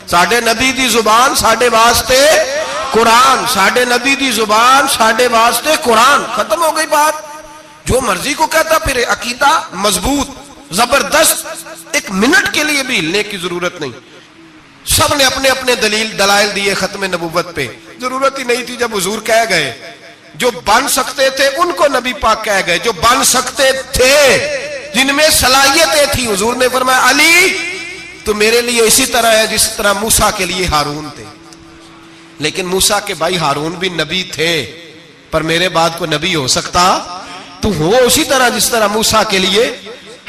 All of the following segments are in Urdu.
ساڈے نبی دی زبان ساڈے واسطے قرآن، ساڈے نبی دی زبان ساڈے واسطے قرآن. ختم ہو گئی بات. جو مرضی کو کہتا پھر عقیدہ مضبوط زبردست، ایک منٹ کے لیے بھی ہلنے کی ضرورت نہیں. سب نے اپنے اپنے دلائل دیے ختم نبوت پہ. ضرورت ہی نہیں تھی. جب حضور کہہ گئے جو بن سکتے تھے ان کو نبی پاک کہہ گئے، جو بن سکتے تھے جن میں صلاحیتیں تھی. حضور نے فرمایا علی تو میرے لیے اسی طرح ہے جس طرح موسیٰ کے لیے ہارون تھے. لیکن موسیٰ کے بھائی ہارون بھی نبی تھے، پر میرے بعد کو نبی ہو سکتا تو ہو اسی طرح جس طرح موسیٰ کے لیے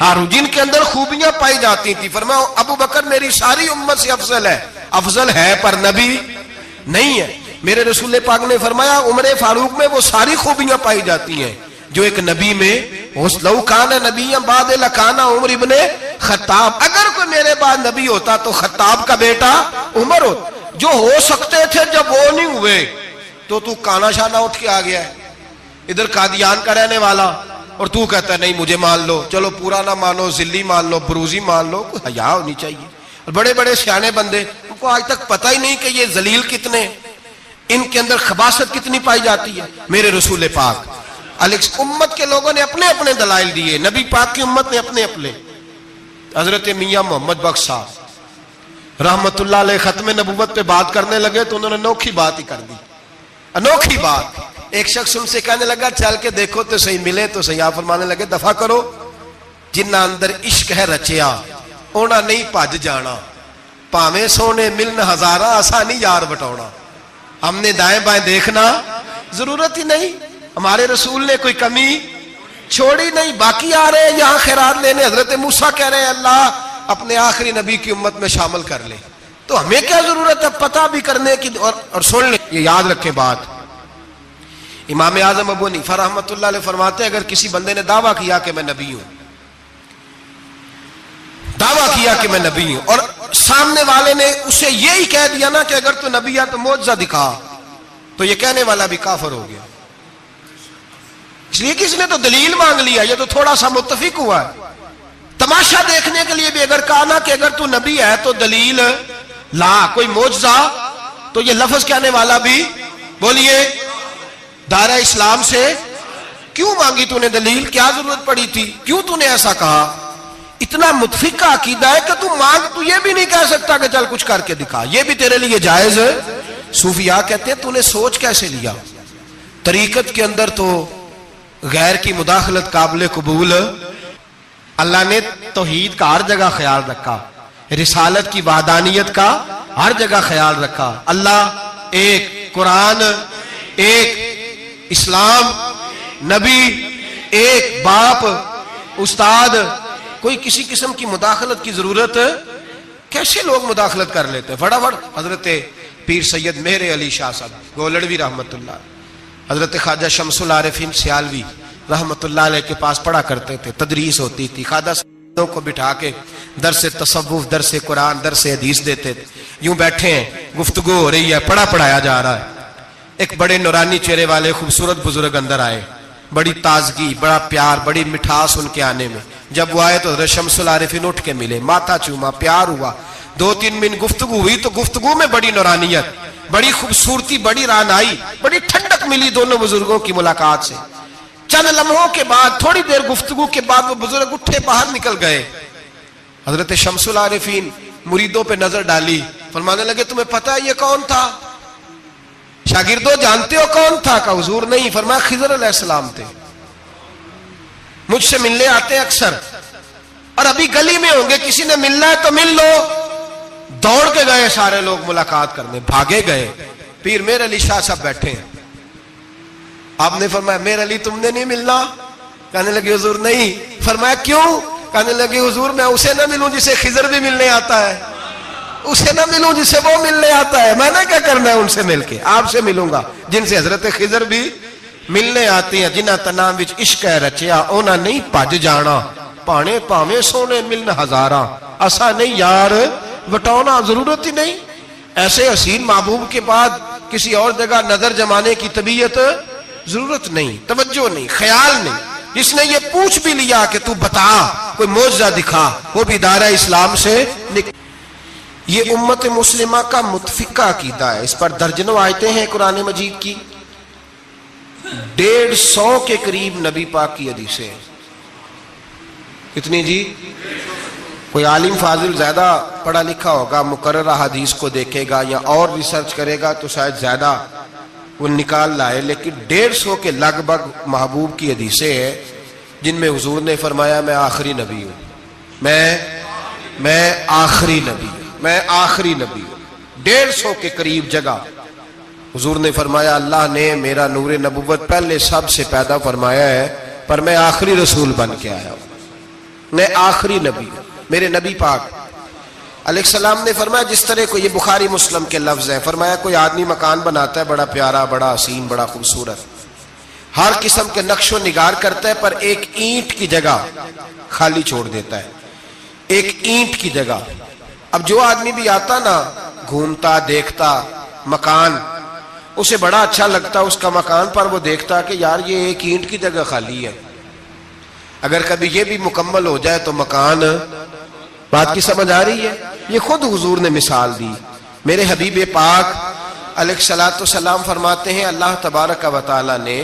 ہارون، جن کے اندر خوبیاں پائی جاتی تھی. فرمایا ابو بکر میری ساری امت سے افضل ہے پر نبی نہیں ہے. میرے رسول پاک نے فرمایا عمر فاروق میں وہ ساری خوبیاں پائی جاتی ہیں جو ایک نبی میں. لو کان نبی بعد لکان عمر ابن خطاب، اگر کوئی میرے بعد نبی ہوتا تو خطاب کا بیٹا عمر ہوتا. جو ہو سکتے تھے جب وہ نہیں ہوئے تو کانا شانہ اٹھ کے آ گیا ہے ادھر قادیان کا رہنے والا، اور تو کہتا ہے نہیں مجھے مان لو. چلو پورا نہ مانو، ذلی مان لو، بروزی مان لو، کوئی حیا ہونی چاہیے. اور بڑے بڑے سیانے بندے ان کو آج تک پتہ ہی نہیں کہ یہ ذلیل کتنے، ان کے اندر خباثت کتنی پائی جاتی ہے. میرے رسول پاک امت کے لوگوں نے اپنے اپنے دلائل دیے، نبی پاک کی امت نے اپنے اپنے. حضرت میاں محمد بخش صاحب رحمت اللہ علیہ ختم نبوت پہ بات کرنے لگے تو انہوں نے انوکھی بات ہی کر دی. انوکھی بات. ایک شخص ان سے کہنے لگا چل کے دیکھو تو صحیح، ملے تو صحیح. آپ فرمانے لگے دفع کرو، جنہ اندر عشق ہے رچیا اونا نہیں پج جانا، پاویں سونے ملن ہزارہ آسانی یار بٹونا. ہم نے دائیں بائیں دیکھنا ضرورت ہی نہیں. ہمارے رسول نے کوئی کمی چھوڑی نہیں. باقی آ رہے ہیں یہاں خیرات لینے. حضرت موسیٰ کہہ رہے ہیں اللہ اپنے آخری نبی کی امت میں شامل کر لے. تو ہمیں کیا ضرورت ہے پتہ بھی کرنے کی اور سن لیں. یہ یاد رکھیں بات. امام اعظم ابو حنیفہ رحمۃ اللہ علیہ فرماتے ہیں اگر کسی بندے نے دعویٰ کیا کہ میں نبی ہوں، دعویٰ کیا کہ میں نبی ہوں، اور سامنے والے نے اسے یہی کہہ دیا نا کہ اگر تو نبی ہے تو معجزہ دکھا، تو یہ کہنے والا بھی کافر ہو گیا. اس لیے کہ اس نے تو دلیل مانگ لیا، یہ تو تھوڑا سا متفق ہوا ہے. تماشا دیکھنے کے لیے بھی اگر کہا نا کہ اگر تو نبی ہے تو دلیل لا، کوئی معجزہ، تو یہ لفظ کہنے والا بھی بولیے دائرہ اسلام سے کیوں مانگی تو نے دلیل؟ کیا ضرورت پڑی تھی؟ کیوں تو نے ایسا کہا؟ اتنا متفق کا عقیدہ ہے کہ تو مانگ، تو یہ بھی نہیں کہہ سکتا کہ چل کچھ کر کے دکھا، یہ بھی تیرے لیے جائز ہے. صوفیاء کہتے ہیں تو نے سوچ کیسے لیا؟ طریقت کے اندر تو غیر کی مداخلت قابل قبول. اللہ نے توحید کا ہر جگہ خیال رکھا، رسالت کی وحدانیت کا ہر جگہ خیال رکھا. اللہ ایک، قرآن ایک، اسلام، نبی ایک، باپ، استاد. کوئی کسی قسم کی مداخلت کی ضرورت؟ کیسے لوگ مداخلت کر لیتے ہیں فٹافٹ. حضرت پیر سید مہر علی شاہ صاحب گولڑوی رحمت اللہ، حضرت خواجہ شمس العارفین سیالوی رحمت اللہ علیہ کے پاس پڑھا کرتے تھے، تدریس ہوتی تھی. خواجہ صاحب کو بٹھا کے درس تصوف، درس قرآن، درس حدیث دیتے تھے. یوں بیٹھے ہیں، گفتگو ہو رہی ہے، پڑھایا جا رہا ہے. ایک بڑے نورانی چہرے والے خوبصورت بزرگ اندر آئے، بڑی تازگی، بڑا پیار، بڑی مٹھاس ان کے آنے میں. جب وہ آئے تو حضرت شمس العارفین اٹھ کے ملے، ماتھا چوما، پیار ہوا. 2-3 منٹ گفتگو ہوئی تو گفتگو میں بڑی نورانیت، بڑی خوبصورتی، بڑی رانائی، بڑی ٹھنڈک ملی دونوں بزرگوں کی ملاقات سے. چند لمحوں کے بعد، تھوڑی دیر گفتگو کے بعد وہ بزرگ اٹھے باہر نکل گئے. حضرت شمس العارفین مریدوں پہ نظر ڈالی، فرمانے لگے تمہیں پتہ ہے یہ کون تھا؟ شاگردوں جانتے ہو کون تھا؟ کہا حضور نہیں. فرمایا خضر علیہ السلام تھے، مجھ سے ملنے آتے ہیں اکثر، اور ابھی گلی میں ہوں گے، کسی نے ملنا ہے تو مل لو. دوڑ کے گئے سارے لوگ ملاقات کرنے، بھاگے گئے. پیر میر علی شاہ صاحب بیٹھے ہیں. آپ نے فرمایا میر علی تم نے نہیں ملنا؟ کہنے لگے حضور نہیں. فرمایا کیوں؟ کہنے لگے حضور میں اسے نہ ملوں جسے خضر بھی ملنے آتا ہے، اسے نہ ملوں جس سے وہ ملنے آتا ہے. میں نے کیا کرنا ہے ان سے مل کے؟ آپ سے ملوں گا جن سے حضرت خضر بھی ملنے آتی ہیں. جنہ تنام وچ عشق ہے رچیا اونا نہیں پج جانا، پانے پاویں سونے ملن ہزاراں اسا نہیں یار وٹونا. ضرورت ہی نہیں. ایسے حسین محبوب کے بعد کسی اور جگہ نظر جمانے کی طبیعت ضرورت نہیں، توجہ نہیں، خیال نہیں. جس نے یہ پوچھ بھی لیا کہ تو بتا، کوئی معجزہ دکھا، وہ بھی دائرہ اسلام سے نکل. یہ امت مسلمہ کا متفقہ عقیدہ ہے. اس پر درجنوں آیتیں ہیں قرآن مجید کی. 150 کے قریب نبی پاک کی حدیثیں. کتنی جی؟ کوئی عالم فاضل زیادہ پڑھا لکھا ہوگا، مقررہ حدیث کو دیکھے گا یا اور ریسرچ کرے گا تو شاید زیادہ وہ نکال لائے، لیکن 150 کے لگ بھگ محبوب کی حدیثیں ہیں جن میں حضور نے فرمایا میں آخری نبی ہوں، میں آخری نبی ہوں، میں آخری نبی ہوں. 150 کے قریب جگہ حضور نے فرمایا اللہ نے میرا نور نبوت پہلے سب سے پیدا فرمایا ہے، پر میں آخری رسول بن کے آیا ہوں، میں آخری نبی ہوں. میرے نبی پاک علیہ السلام نے فرمایا، جس طرح کو یہ بخاری مسلم کے لفظ ہیں، فرمایا کوئی آدمی مکان بناتا ہے بڑا پیارا، بڑا حسین، بڑا خوبصورت، ہر قسم کے نقش و نگار کرتا ہے، پر ایک اینٹ کی جگہ خالی چھوڑ دیتا ہے، ایک اینٹ کی جگہ. اب جو آدمی بھی آتا نا، گھومتا دیکھتا مکان، اسے بڑا اچھا لگتا اس کا مکان، پر وہ دیکھتا کہ یار یہ ایک اینٹ کی جگہ خالی ہے، اگر کبھی یہ بھی مکمل ہو جائے تو مکان. بات کی سمجھ آ رہی ہے؟ یہ خود حضور نے مثال دی. میرے حبیب پاک علیہ السلام فرماتے ہیں اللہ تبارک و تعالی نے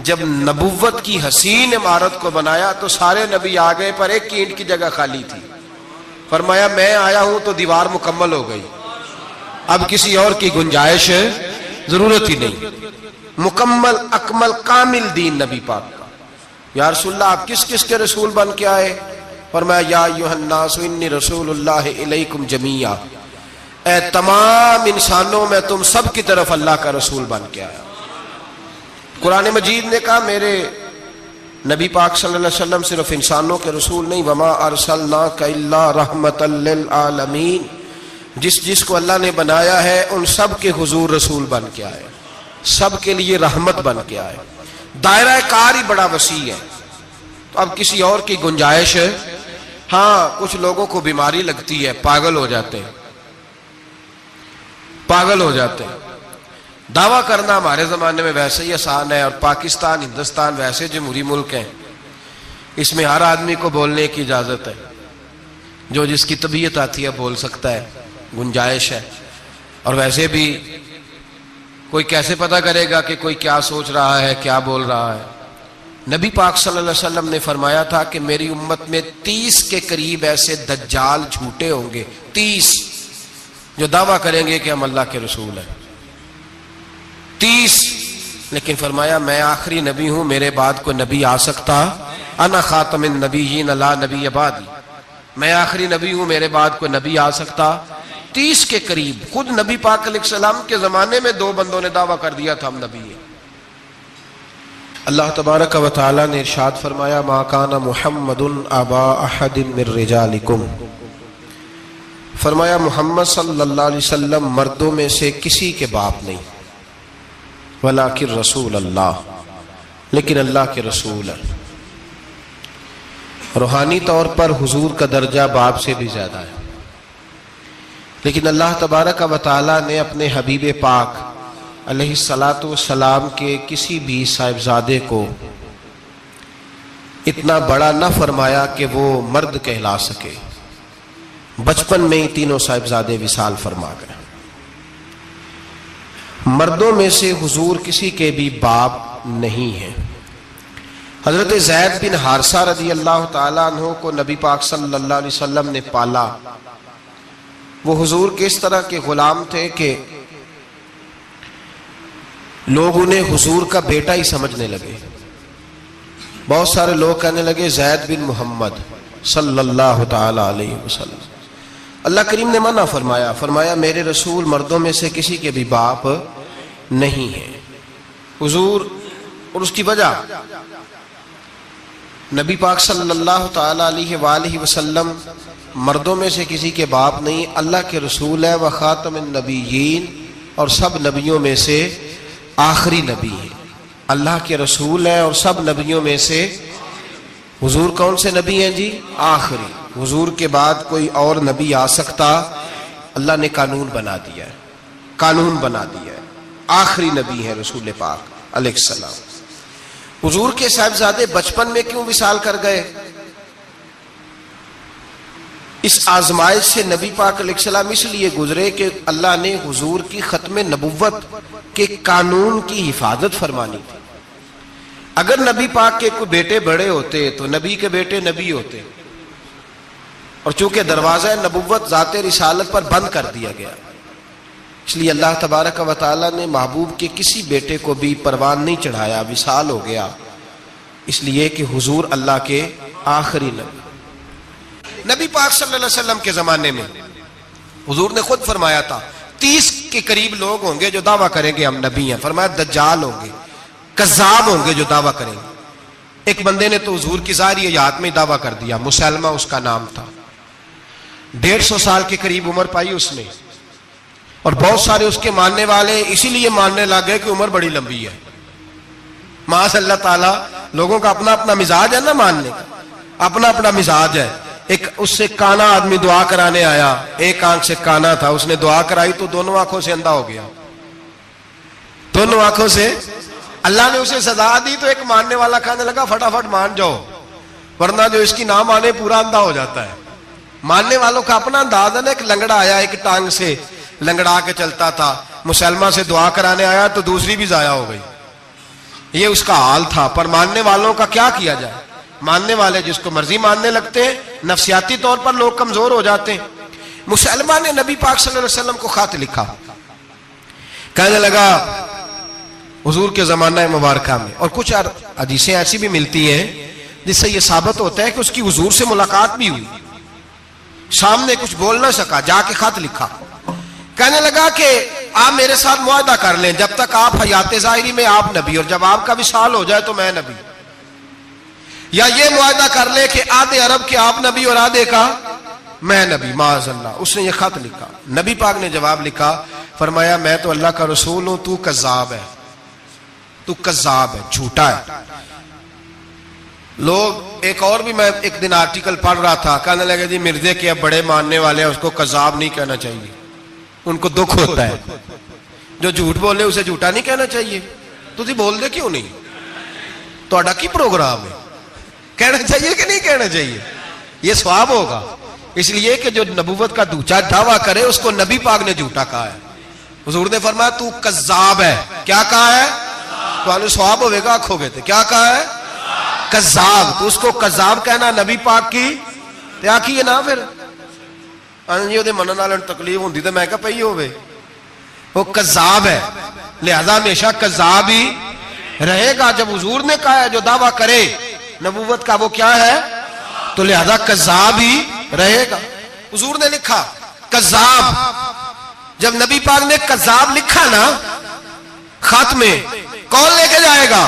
جب نبوت کی حسین عمارت کو بنایا تو سارے نبی آ گئے، پر ایک اینٹ کی جگہ خالی تھی. فرمایا میں آیا ہوں تو دیوار مکمل ہو گئی، اب کسی اور کی گنجائش ضرورت ہی نہیں. مکمل اکمل کامل دین نبی پاک کا. یا رسول اللہ آپ کس کس کے رسول بن کے آئے؟ فرمایا یا ایھا الناس انی رسول اللہ الیکم جمیعا، اے تمام انسانوں میں تم سب کی طرف اللہ کا رسول بن کے آیا. قرآن مجید نے کہا میرے نبی پاک صلی اللہ علیہ وسلم صرف انسانوں کے رسول نہیں، وما ارسلناک الا رحمۃ للعالمین، جس کو اللہ نے بنایا ہے ان سب کے حضور رسول بن کے آئے، سب کے لیے رحمت بن کے آئے. دائرہ کار ہی بڑا وسیع ہے. تو اب کسی اور کی گنجائش ہے؟ ہاں کچھ لوگوں کو بیماری لگتی ہے، پاگل ہو جاتے ہیں، پاگل ہو جاتے ہیں. دعویٰ کرنا ہمارے زمانے میں ویسے ہی آسان ہے، اور پاکستان ہندوستان ویسے جمہوری ملک ہیں، اس میں ہر آدمی کو بولنے کی اجازت ہے، جو جس کی طبیعت آتی ہے بول سکتا ہے، گنجائش ہے. اور ویسے بھی کوئی کیسے پتہ کرے گا کہ کوئی کیا سوچ رہا ہے، کیا بول رہا ہے. نبی پاک صلی اللہ علیہ وسلم نے فرمایا تھا کہ میری امت میں 30 کے قریب ایسے دجال جھوٹے ہوں گے، 30 جو دعویٰ کریں گے کہ ہم اللہ کے رسول ہیں، 30. لیکن فرمایا میں آخری نبی ہوں، میرے بعد کوئی نبی آ سکتا، انا خاتم النبیین لا نبی بعدی، میں آخری نبی ہوں، میرے بعد کوئی نبی آ سکتا. 30 کے قریب. خود نبی پاک علیہ السلام کے زمانے میں 2 بندوں نے دعویٰ کر دیا تھا ہم نبی ہیں. اللہ تبارک و تعالی نے ارشاد فرمایا ما کان محمد ابا احد من رجالکم، فرمایا محمد صلی اللہ علیہ وسلم مردوں میں سے کسی کے باپ نہیں، ولکن رسول اللہ، لیکن اللہ کے رسول ہے. روحانی طور پر حضور کا درجہ باپ سے بھی زیادہ ہے، لیکن اللہ تبارک و تعالی نے اپنے حبیب پاک علیہ السلام کے کسی بھی صاحبزادے کو اتنا بڑا نہ فرمایا کہ وہ مرد کہلا سکے. بچپن میں ہی تینوں صاحبزادے وصال فرما گئے. مردوں میں سے حضور کسی کے بھی باپ نہیں ہیں. حضرت زید بن حارثہ رضی اللہ تعالیٰ عنہ کو نبی پاک صلی اللہ علیہ وسلم نے پالا. وہ حضور کے اس طرح کے غلام تھے کہ لوگ انہیں حضور کا بیٹا ہی سمجھنے لگے. بہت سارے لوگ کہنے لگے زید بن محمد صلی اللہ تعالی علیہ وسلم. اللہ کریم نے منع فرمایا، فرمایا میرے رسول مردوں میں سے کسی کے بھی باپ نہیں ہیں. حضور اور اس کی وجہ نبی پاک صلی اللہ تعالی علیہ وآلہ وسلم مردوں میں سے کسی کے باپ نہیں، اللہ کے رسول ہے، وخاتم النبیین، اور سب نبیوں میں سے آخری نبی ہے. اللہ کے رسول ہیں اور سب نبیوں میں سے حضور کون سے نبی ہیں جی؟ آخری. حضور کے بعد کوئی اور نبی آ سکتا؟ اللہ نے قانون بنا دیا ہے، قانون بنا دیا ہے. آخری نبی ہے رسول پاک علیہ السلام. حضور کے صاحبزادے بچپن میں کیوں وصال کر گئے؟ اس آزمائش سے نبی پاک علیہ السلام اس لیے گزرے کہ اللہ نے حضور کی ختم نبوت کے قانون کی حفاظت فرمانی تھی. اگر نبی پاک کے کوئی بیٹے بڑے ہوتے تو نبی کے بیٹے نبی ہوتے، اور چونکہ دروازہ نبوت ذات رسالت پر بند کر دیا گیا، اس لیے اللہ تبارک و تعالی نے محبوب کے کسی بیٹے کو بھی پروان نہیں چڑھایا، وصال ہو گیا، اس لیے کہ حضور اللہ کے آخری نبی پاک صلی اللہ علیہ وسلم کے زمانے میں حضور نے خود فرمایا تھا 30 کے قریب لوگ ہوں گے جو دعویٰ کریں گے ہم نبی ہیں. فرمایا دجال ہوں گے، کذاب ہوں گے جو دعویٰ کریں گے. ایک بندے نے تو حضور کی ظاہری حیات میں دعویٰ کر دیا، مسلمہ اس کا نام تھا، 150 سال کے قریب عمر پائی اس نے، اور بہت سارے اس کے ماننے والے اسی لیے ماننے لگے کہ عمر بڑی لمبی ہے. معاذ اللہ تعالیٰ، لوگوں کا اپنا اپنا مزاج ہے نا، ماننے کا اپنا اپنا مزاج ہے. ایک اس سے کانا آدمی دعا کرانے آیا، ایک آنکھ سے کانا تھا، اس نے دعا کرائی تو دونوں آنکھوں سے اندھا ہو گیا، دونوں آنکھوں سے. اللہ نے اسے سزا دی تو ایک ماننے والا کہنے لگا فٹافٹ مان جاؤ، ورنہ جو اس کی نہ مانے پورا اندھا ہو جاتا ہے. ماننے والوں کا اپنا انداز ہے نا. ایک لنگڑا آیا، ایک ٹانگ سے لنگڑا کے چلتا تھا، مسلمہ سے دعا کرانے آیا تو دوسری بھی ضائع ہو گئی. یہ اس کا حال تھا. پر ماننے والوں کا کیا کیا جائے؟ ماننے والے جس کو مرضی ماننے لگتے ہیں، نفسیاتی طور پر لوگ کمزور ہو جاتے ہیں. مسلمہ نے نبی پاک صلی اللہ علیہ وسلم کو خط لکھا، کہنے لگا حضور کے زمانہ مبارکہ میں، اور کچھ حدیثیں ایسی بھی ملتی ہیں جس سے یہ ثابت ہوتا ہے کہ اس کی حضور سے ملاقات بھی ہوئی، سامنے کچھ بول نہ سکا، جا کے خط لکھا. کہنے لگا کہ آپ میرے ساتھ معاہدہ کر لیں، جب تک آپ حیات ظاہری میں آپ نبی، اور جب آپ کا وصال ہو جائے تو میں نبی. یا یہ معاہدہ کر لے کہ آدھے عرب کے آپ نبی اور آدھے کا میں نبی. معاذ اللہ. اس نے یہ خط لکھا. نبی پاک نے جواب لکھا، فرمایا میں تو اللہ کا رسول ہوں، تو کذاب ہے، تو کذاب ہے، جھوٹا ہے. لوگ ایک اور بھی، میں ایک دن آرٹیکل پڑھ رہا تھا، کہنے لگے جی مرزے کے اب بڑے ماننے والے ہیں، اس کو کذاب نہیں کہنا چاہیے، ان کو دکھ ہوتا ہے. جو جھوٹ بولے اسے جھوٹا نہیں کہنا چاہیے. تو تھی بول دے کیوں نہیں؟ تو کی پروگرام ہے، کہنا چاہیے کہ نہیں کہنا چاہیے؟ یہ ثواب ہوگا. اس لیے کہ جو نبوت کا دوچا دعویٰ کرے اس کو نبی پاک نے جھوٹا کہا ہے. حضور نے فرمایا تو کذاب ہے. کیا کہا ہے؟ تو ثواب ہوئے گا آنکھوں گے تھے. کیا کہا ہے؟ کذاب. تو اس کو کذاب کہنا نبی پاک کی کیا کی ہے نا. پھر دے منن والے تکلیف ہوندی تے میں کہا پئی ہوے، وہ کذاب ہے، لہذا ہمیشہ کذاب ہی رہے گا. جب حضور نے کہا ہے جو دعویٰ کرے نبوت کا وہ کیا ہے، تو لہذا کذاب ہی رہے گا. حضور نے لکھا کذاب. جب نبی پاک نے کذاب لکھا نا خط میں، کون لے کے جائے گا؟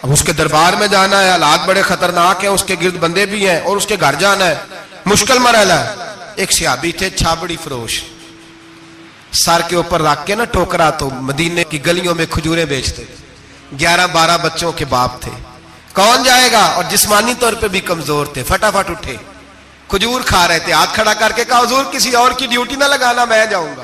اب اس کے دربار میں جانا ہے، حالات بڑے خطرناک ہیں، اس کے گرد بندے بھی ہیں، اور اس کے گھر جانا ہے، مشکل مرحلہ ہے. ایک صحابی تھے چھابڑی فروش، سر کے اوپر رکھ کے نا ٹوکرا، تو مدینے کی گلیوں میں کھجوریں بیچتے، 11-12 بچوں کے باپ تھے. کون جائے گا؟ اور جسمانی طور پہ بھی کمزور تھے. فٹافٹ اٹھے، کھجور کھا رہے تھے، ہاتھ کھڑا کر کے کہا حضور کسی اور کی ڈیوٹی نہ لگانا، میں جاؤں گا.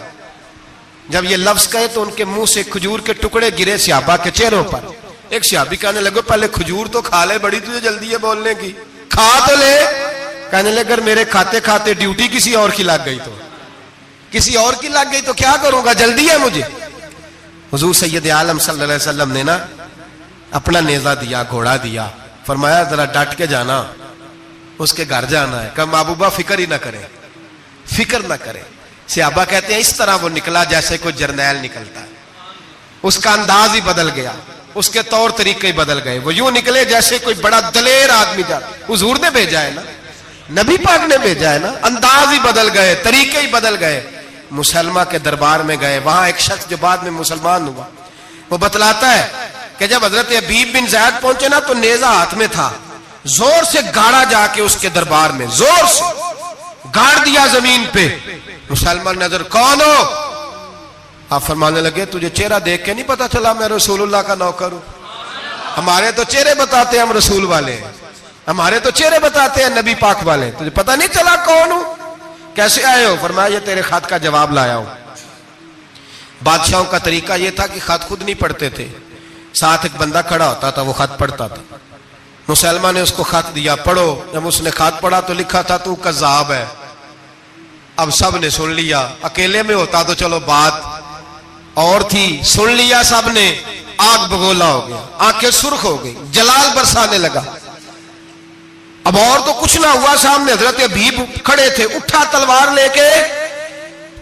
جب یہ لفظ کہے تو ان کے منہ سے کھجور کے ٹکڑے گرے صحابہ کے چہروں پر. ایک صحابی کہنے لگے پہلے کھجور تو کھا لے، بڑی تجھے جلدی ہے بولنے کی، کھا تو لے. کہنے لگے اگر میرے کھاتے کھاتے ڈیوٹی کسی اور کی لگ گئی تو، کسی اور کی لگ گئی تو کیا کروں گا، جلدی ہے مجھے. حضور سید عالم صلی اللہ علیہ وسلم نے نا اپنا نیزہ دیا، گھوڑا دیا، فرمایا ذرا ڈٹ کے جانا، اس کے گھر جانا ہے. کہا محبوبہ فکر ہی نہ کرے، فکر نہ کرے. صحابہ کہتے ہیں اس طرح وہ نکلا جیسے کوئی جرنیل نکلتا ہے. اس کا انداز ہی بدل گیا، اس کے طور طریقے ہی بدل گئے. وہ یوں نکلے جیسے کوئی بڑا دلیر آدمی جاتا. حضور نے بھیجا ہے نا، نبی پاک نے بھیجا ہے نا. انداز ہی بدل گئے، طریقے ہی بدل گئے. مسلمہ کے دربار میں گئے، وہاں ایک شخص جو بعد میں مسلمان ہوا وہ بتلاتا ہے کہ جب حضرت حبیب بن زید پہنچے نا تو نیزہ ہاتھ میں تھا، زور سے گاڑا جا کے اس کے دربار میں، زور سے گاڑ دیا زمین پہ. مسلمان نظر، کون ہو؟ آپ فرمانے لگے تجھے چہرہ دیکھ کے نہیں پتا چلا میں رسول اللہ کا نوکر ہوں؟ ہمارے تو چہرے بتاتے ہیں ہم رسول والے ہیں، ہمارے تو چہرے بتاتے ہیں نبی پاک والے. تجھے پتا نہیں چلا کون ہوں؟ کیسے آئے ہو؟ فرمایا یہ تیرے خط کا جواب لایا ہوں. بادشاہوں کا طریقہ یہ تھا کہ خط خود نہیں پڑھتے تھے، ساتھ ایک بندہ کھڑا ہوتا تھا وہ خط پڑھتا تھا. مسلمان نے اس کو خط دیا، پڑھو. جب اس نے خط پڑھا تو لکھا تھا تو کذاب ہے، اب سب نے سن لیا، اکیلے میں ہوتا تو چلو بات اور تھی، سن لیا سب نے، آگ بگولا ہو گیا، آنکھیں سرخ ہو گئی، جلال برسانے لگا۔ اب اور تو کچھ نہ ہوا، سامنے حضرت حبیب کھڑے تھے، اٹھا تلوار لے کے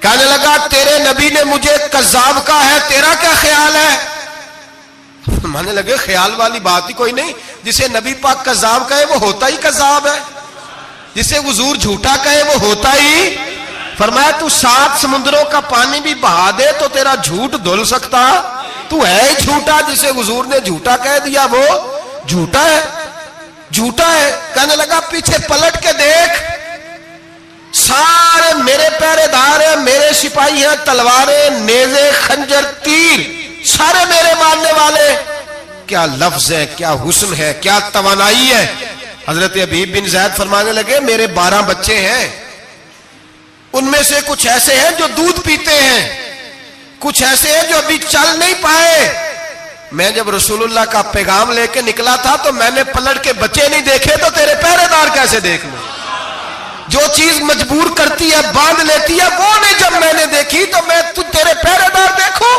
کہنے لگا تیرے نبی نے مجھے کذاب کہا ہے، تیرا کیا خیال ہے؟ مانے لگے خیال والی بات ہی کوئی نہیں، جسے نبی پاک کذاب کہے وہ ہوتا ہی کذاب ہے، جسے حضور جھوٹا کہے وہ ہوتا ہی۔ فرمایا تو 7 سمندروں کا پانی بھی بہا دے تو تیرا جھوٹ دھل سکتا، تو ہے ہی جھوٹا، جسے حضور نے جھوٹا کہہ دیا وہ جھوٹا ہے، جھوٹا ہے۔ کہنے لگا پیچھے پلٹ کے دیکھ، سارے میرے پہرے دار ہیں، میرے سپاہی ہیں، تلواریں، نیزے، خنجر، تیر، سارے میرے ماننے والے۔ کیا لفظ ہے، کیا حسن ہے، کیا توانائی ہے۔ حضرت حبیب بن زید فرمانے لگے میرے 12 بچے ہیں، ان میں سے کچھ ایسے ہیں جو دودھ پیتے ہیں، کچھ ایسے ہیں جو ابھی چل نہیں پائے۔ میں جب رسول اللہ کا پیغام لے کے نکلا تھا تو میں نے پلٹ کے بچے نہیں دیکھے تو تیرے پہرے دار کیسے دیکھ لوں؟ جو چیز مجبور کرتی ہے، باندھ لیتی ہے، وہ نہیں جب میں نے دیکھی تو میں تیرے پہرے دار دیکھوں؟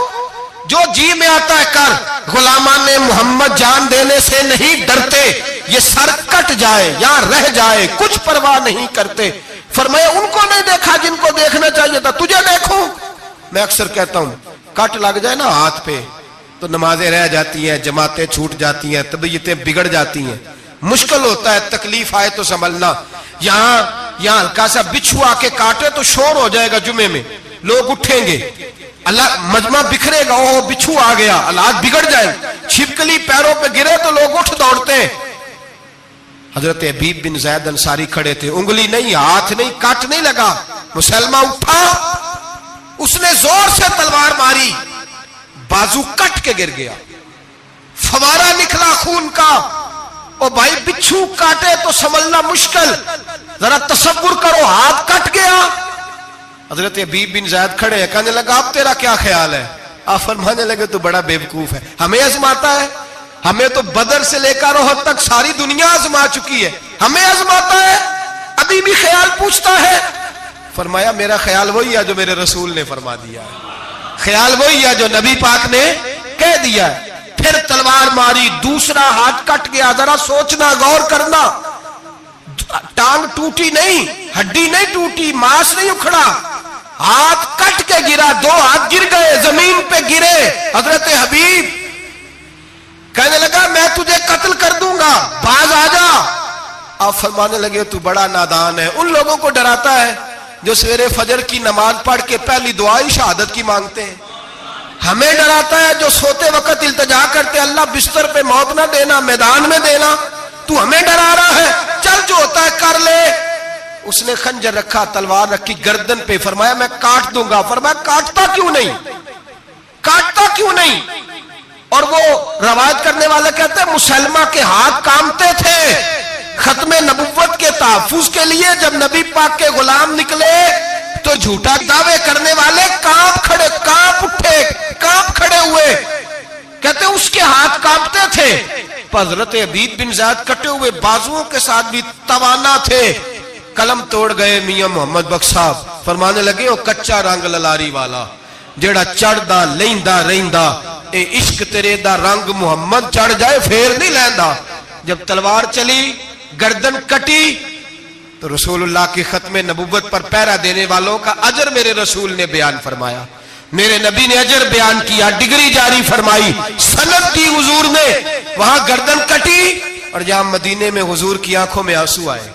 جو جی میں آتا ہے کر، غلامان محمد جان دینے سے نہیں ڈرتے، یہ سر کٹ جائے یا رہ جائے کچھ پرواہ نہیں کرتے۔ فرمایا ان کو نہیں دیکھا جن کو دیکھنا چاہیے تھا، تجھے دیکھوں؟ میں اکثر کہتا ہوں کٹ لگ جائے نا ہاتھ پہ تو نمازیں رہ جاتی ہیں، جماعتیں چھوٹ جاتی ہیں، طبیعتیں بگڑ جاتی ہیں، مشکل ہوتا ہے، تکلیف آئے تو سنبھلنا۔ یہاں ہلکا سا بچھو آ کے کاٹے تو شور ہو جائے گا، جمعے میں لوگ اٹھیں گے، اللہ مجمع بکھرے گا، وہ بچھو آ گیا، حالات بگڑ جائیں، چھپکلی پیروں پہ گرے تو لوگ اٹھ دوڑتے ہیں۔ حضرت حبیب بن زید انصاری کھڑے تھے، انگلی نہیں، ہاتھ نہیں، کٹ نہیں لگا، مسلمہ اٹھا، اس نے زور سے تلوار ماری، بازو کٹ کے گر گیا، فوارہ نکلا خون کا۔ او بھائی بچھو کاٹے تو سنبھلنا مشکل، ذرا تصور کرو ہاتھ کٹ گیا۔ حضرت حبیب بن زید کھڑے ہیں، کہنے لگا اب تیرا کیا خیال ہے؟ آپ فرمانے لگے تو بڑا بیوقوف ہے، ہمیں آزماتا ہے، ہمیں تو بدر سے لے کر احد تک ساری دنیا آزما چکی ہے، ہمیں آزماتا ہے، ابھی بھی خیال پوچھتا ہے۔ فرمایا میرا خیال وہی ہے جو میرے رسول نے فرما دیا ہے، خیال وہی ہے جو نبی پاک نے کہہ دیا ہے۔ پھر تلوار ماری، دوسرا ہاتھ کٹ گیا، ذرا سوچنا، غور کرنا، ٹانگ ٹوٹی نہیں، ہڈی نہیں ٹوٹی، ماس نہیں اکھڑا، ہاتھ کٹ کے گرا، 2 ہاتھ گر گئے، زمین پہ گرے۔ حضرت حبیب کہنے لگا میں تجھے قتل کر دوں گا، باز آ جا۔ آپ فرمانے لگے تو بڑا نادان ہے، ان لوگوں کو ڈراتا ہے جو سویرے فجر کی نماز پڑھ کے پہلی دعا ہی شہادت کی مانگتے ہیں، ہمیں ڈراتا ہے جو سوتے وقت التجا کرتے اللہ بستر پہ موت نہ دینا، میدان میں دینا، تو ہمیں ڈرا رہا ہے، چل جو ہوتا ہے کر لے۔ اس نے خنجر رکھا، تلوار رکھی گردن پہ، فرمایا میں کاٹ دوں گا۔ فرمایا کاٹتا کیوں نہیں، کاٹتا کیوں نہیں؟ اور وہ روایت کرنے والے کہتے ہیں مسلمہ کے ہاتھ کامتے تھے ختم نبوت کے تحفظ کے لیے، جب نبی پاک کے غلام نکلے تو جھوٹا دعوے کرنے والے کانپ اٹھے، کانپ کھڑے ہوئے، کہتے ہیں اس کے ہاتھ کانپتے تھے۔ حضرت حبیب بن زید کٹے ہوئے بازوؤں کے ساتھ بھی توانا تھے، قلم توڑ گئے میاں محمد بخش صاحب، فرمانے لگے وہ کچا رنگ للاری والا جیڑا چڑھدا لیندا رہندا، اے عشق تیرے دا رنگ محمد چڑھ جائے پھر نہیں لیندا۔ جب تلوار چلی، گردن کٹی، تو رسول اللہ کی ختم نبوت پر پہرا دینے والوں کا اجر میرے رسول نے بیان فرمایا، میرے نبی نے اجر بیان کیا، ڈگری جاری فرمائی، سند دی حضور نے، وہاں گردن کٹی، اور جہاں مدینے میں حضور کی آنکھوں میں آنسو آئے۔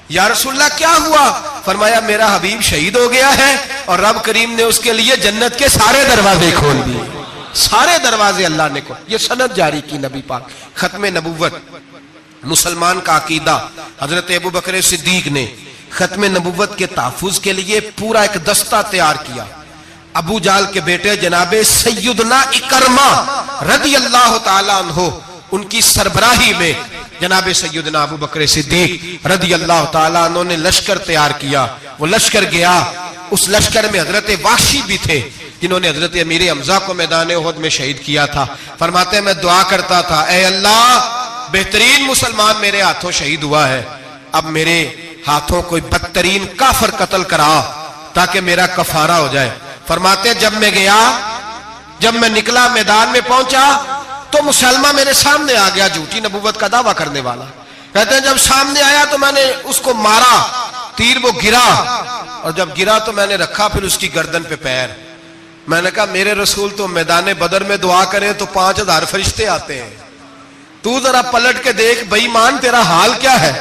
یا رسول اللہ کیا ہوا؟ فرمایا میرا حبیب شہید ہو گیا ہے اور رب کریم نے اس کے لیے جنت کے سارے دروازے کھول دیے، سارے دروازے اللہ نے کھول۔ یہ سند جاری کی نبی پاک، ختم نبوت مسلمان کا عقیدہ۔ حضرت ابو بکر صدیق نے ختم نبوت کے تحفظ کے لیے پورا ایک دستہ تیار کیا۔ ابو جال کے بیٹے جناب سیدنا اکرمہ رضی اللہ تعالیٰ عنہ، ان کی سربراہی میں جناب سیدنا ابو بکر صدیق رضی اللہ تعالیٰ عنہ نے لشکر تیار کیا۔ وہ لشکر گیا، اس لشکر میں حضرت وحشی بھی تھے جنہوں نے حضرت امیر حمزہ کو میدان احد میں شہید کیا تھا۔ فرماتے ہیں میں دعا کرتا تھا اے اللہ بہترین مسلمان میرے ہاتھوں شہید ہوا ہے، اب میرے ہاتھوں کوئی بدترین کافر قتل کرا تاکہ میرا کفارہ ہو جائے. فرماتے جب میں گیا، جب میں نکلا میدان میں پہنچا تو مسلمہ میرے سامنے آ گیا، جھوٹی نبوت کا دعویٰ کرنے والا. کہتے ہیں جب سامنے آیا تو میں نے اس کو مارا، تیر وہ گرا، اور جب گرا تو میں نے رکھا پھر اس کی گردن پہ پیر. میں نے کہا میرے رسول تو میدان بدر میں دعا کریں تو 5000 فرشتے آتے ہیں، تو ذرا پلٹ کے دیکھ بے ایمان تیرا حال کیا ہے.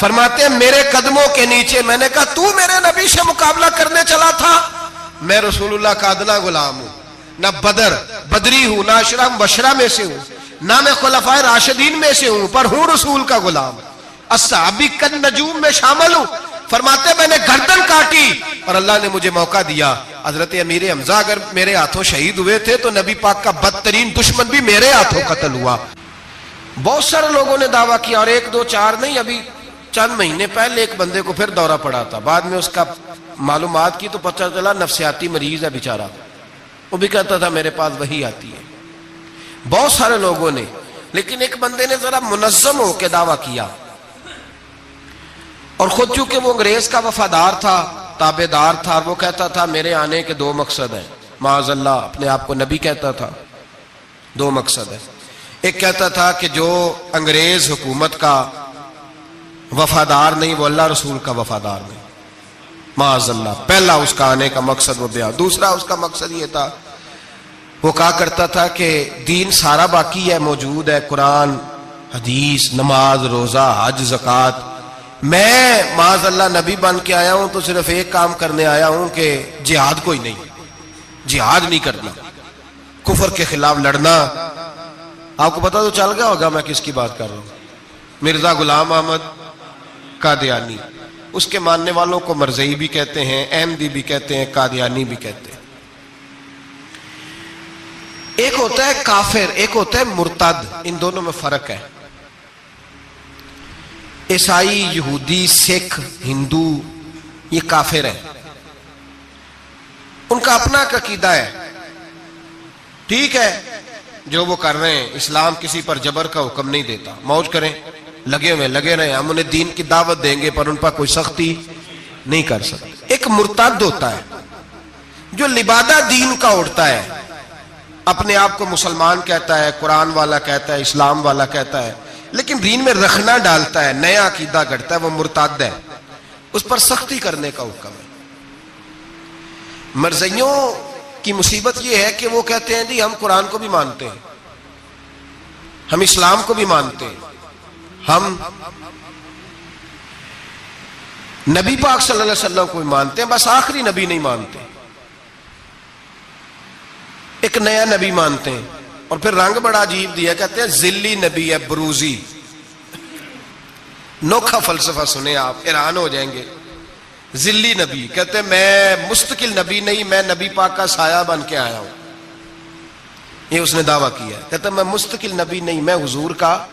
فرماتے ہیں میرے قدموں کے نیچے. میں نے کہا تو میرے نبی سے مقابلہ کرنے چلا تھا؟ میں رسول اللہ کا ادنا غلام ہوں، نہ بدری ہوں، نہ اشرا مبشرہ میں سے ہوں، نہ میں خلفائے راشدین میں سے ہوں، پر ہوں رسول کا غلام، الصحابی کالنجوم میں شامل ہوں. فرماتے میں نے گردن کاٹی اور اللہ نے مجھے موقع دیا. حضرت امیر حمزہ اگر میرے ہاتھوں شہید ہوئے تھے تو نبی پاک کا بدترین دشمن بھی میرے ہاتھوں قتل ہوا. بہت سارے لوگوں نے دعویٰ کیا، اور 1 2 4 نہیں، ابھی چند مہینے پہلے ایک بندے کو پھر دورہ پڑا تھا. بعد میں اس کا معلومات کی تو پتہ چلا نفسیاتی مریض ہے بیچارہ. وہ بھی کہتا تھا میرے پاس وحی آتی ہے. بہت سارے لوگوں نے، لیکن ایک بندے نے ذرا منظم ہو کے دعویٰ کیا، اور خود چونکہ وہ انگریز کا وفادار تھا، تابع دار تھا، اور وہ کہتا تھا میرے آنے کے 2 مقصد ہیں. معاذ اللہ اپنے آپ کو نبی کہتا تھا. 2 مقصد ہے. ایک کہتا تھا کہ جو انگریز حکومت کا وفادار نہیں وہ اللہ رسول کا وفادار نہیں. معاذ اللہ پہلا اس کا آنے کا مقصد وہ بیان. دوسرا اس کا مقصد یہ تھا، وہ کہا کرتا تھا کہ دین سارا باقی ہے، موجود ہے، قرآن، حدیث، نماز، روزہ، حج، زکوٰۃ. میں معاذ اللہ نبی بن کے آیا ہوں تو صرف ایک کام کرنے آیا ہوں کہ جہاد کوئی نہیں، جہاد نہیں کرنا، کفر کے خلاف لڑنا. آپ کو پتہ تو چل گیا ہوگا میں کس کی بات کر رہا ہوں. مرزا غلام احمد قادیانی. اس کے ماننے والوں کو مرزئی بھی کہتے ہیں، احمدی بھی کہتے ہیں، قادیانی بھی کہتے ہیں. ایک ہوتا ہے کافر، ایک ہوتا ہے مرتد. ان دونوں میں فرق ہے. عیسائی، یہودی، سکھ، ہندو یہ کافر ہیں، ان کا اپنا عقیدہ ہے. ٹھیک ہے جو وہ کر رہے ہیں، اسلام کسی پر جبر کا حکم نہیں دیتا، موج کریں، لگے رہے. ہم انہیں دین کی دعوت دیں گے پر ان پر کوئی سختی نہیں کر سکتے. ایک مرتد ہوتا ہے جو لبادہ دین کا اڑتا ہے، اپنے آپ کو مسلمان کہتا ہے، قرآن والا کہتا ہے، اسلام والا کہتا ہے، لیکن دین میں رخنا ڈالتا ہے، نیا عقیدہ گھڑتا ہے، وہ مرتد ہے. اس پر سختی کرنے کا حکم ہے. مرزائیوں کی مصیبت یہ ہے کہ وہ کہتے ہیں جی ہم قرآن کو بھی مانتے ہیں، ہم اسلام کو بھی مانتے ہیں، ہم نبی پاک صلی اللہ علیہ وسلم کو بھی مانتے ہیں، بس آخری نبی نہیں مانتے، ایک نیا نبی مانتے ہیں. اور پھر رنگ بڑا عجیب دیا، کہتے ہیں ذلی نبی ہے، بروزی. نوکھا فلسفہ سنے آپ حیران ہو جائیں گے. ذلی نبی کہتے ہیں میں مستقل نبی نہیں، میں نبی پاک کا سایہ بن کے آیا ہوں. یہ اس نے دعویٰ کیا ہے. کہتا ہے میں مستقل نبی نہیں، میں حضور کا.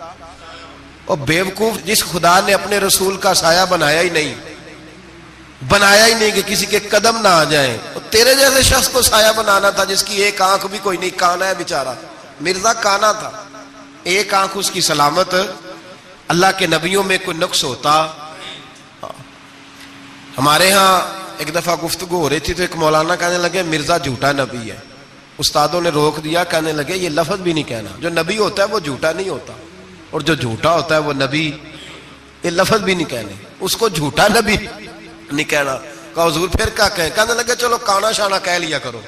اور بیوقوف، جس خدا نے اپنے رسول کا سایہ بنایا ہی نہیں کہ کسی کے قدم نہ آ جائیں. تیرے جیسے شخص کو سایہ بنانا تھا جس کی ایک آنکھ بھی کوئی نہیں، کانا ہے بیچارہ. مرزا کانا تھا، ایک آنکھ اس کی سلامت. اللہ کے نبیوں میں کوئی نقص ہوتا. ہمارے ہاں ایک دفعہ گفتگو ہو رہی تھی تو ایک مولانا کہنے لگے مرزا جھوٹا نبی ہے. استادوں نے روک دیا، کہنے لگے یہ لفظ بھی نہیں کہنا، جو نبی ہوتا ہے وہ جھوٹا نہیں ہوتا، اور جو جھوٹا ہوتا ہے وہ نبی. یہ لفظ بھی نہیں کہنے، اس کو جھوٹا نبی نہیں کہنا. کہا حضور پھر کیا کہیں؟ کہنے لگے چلو کانا شانہ کہہ لیا کرو،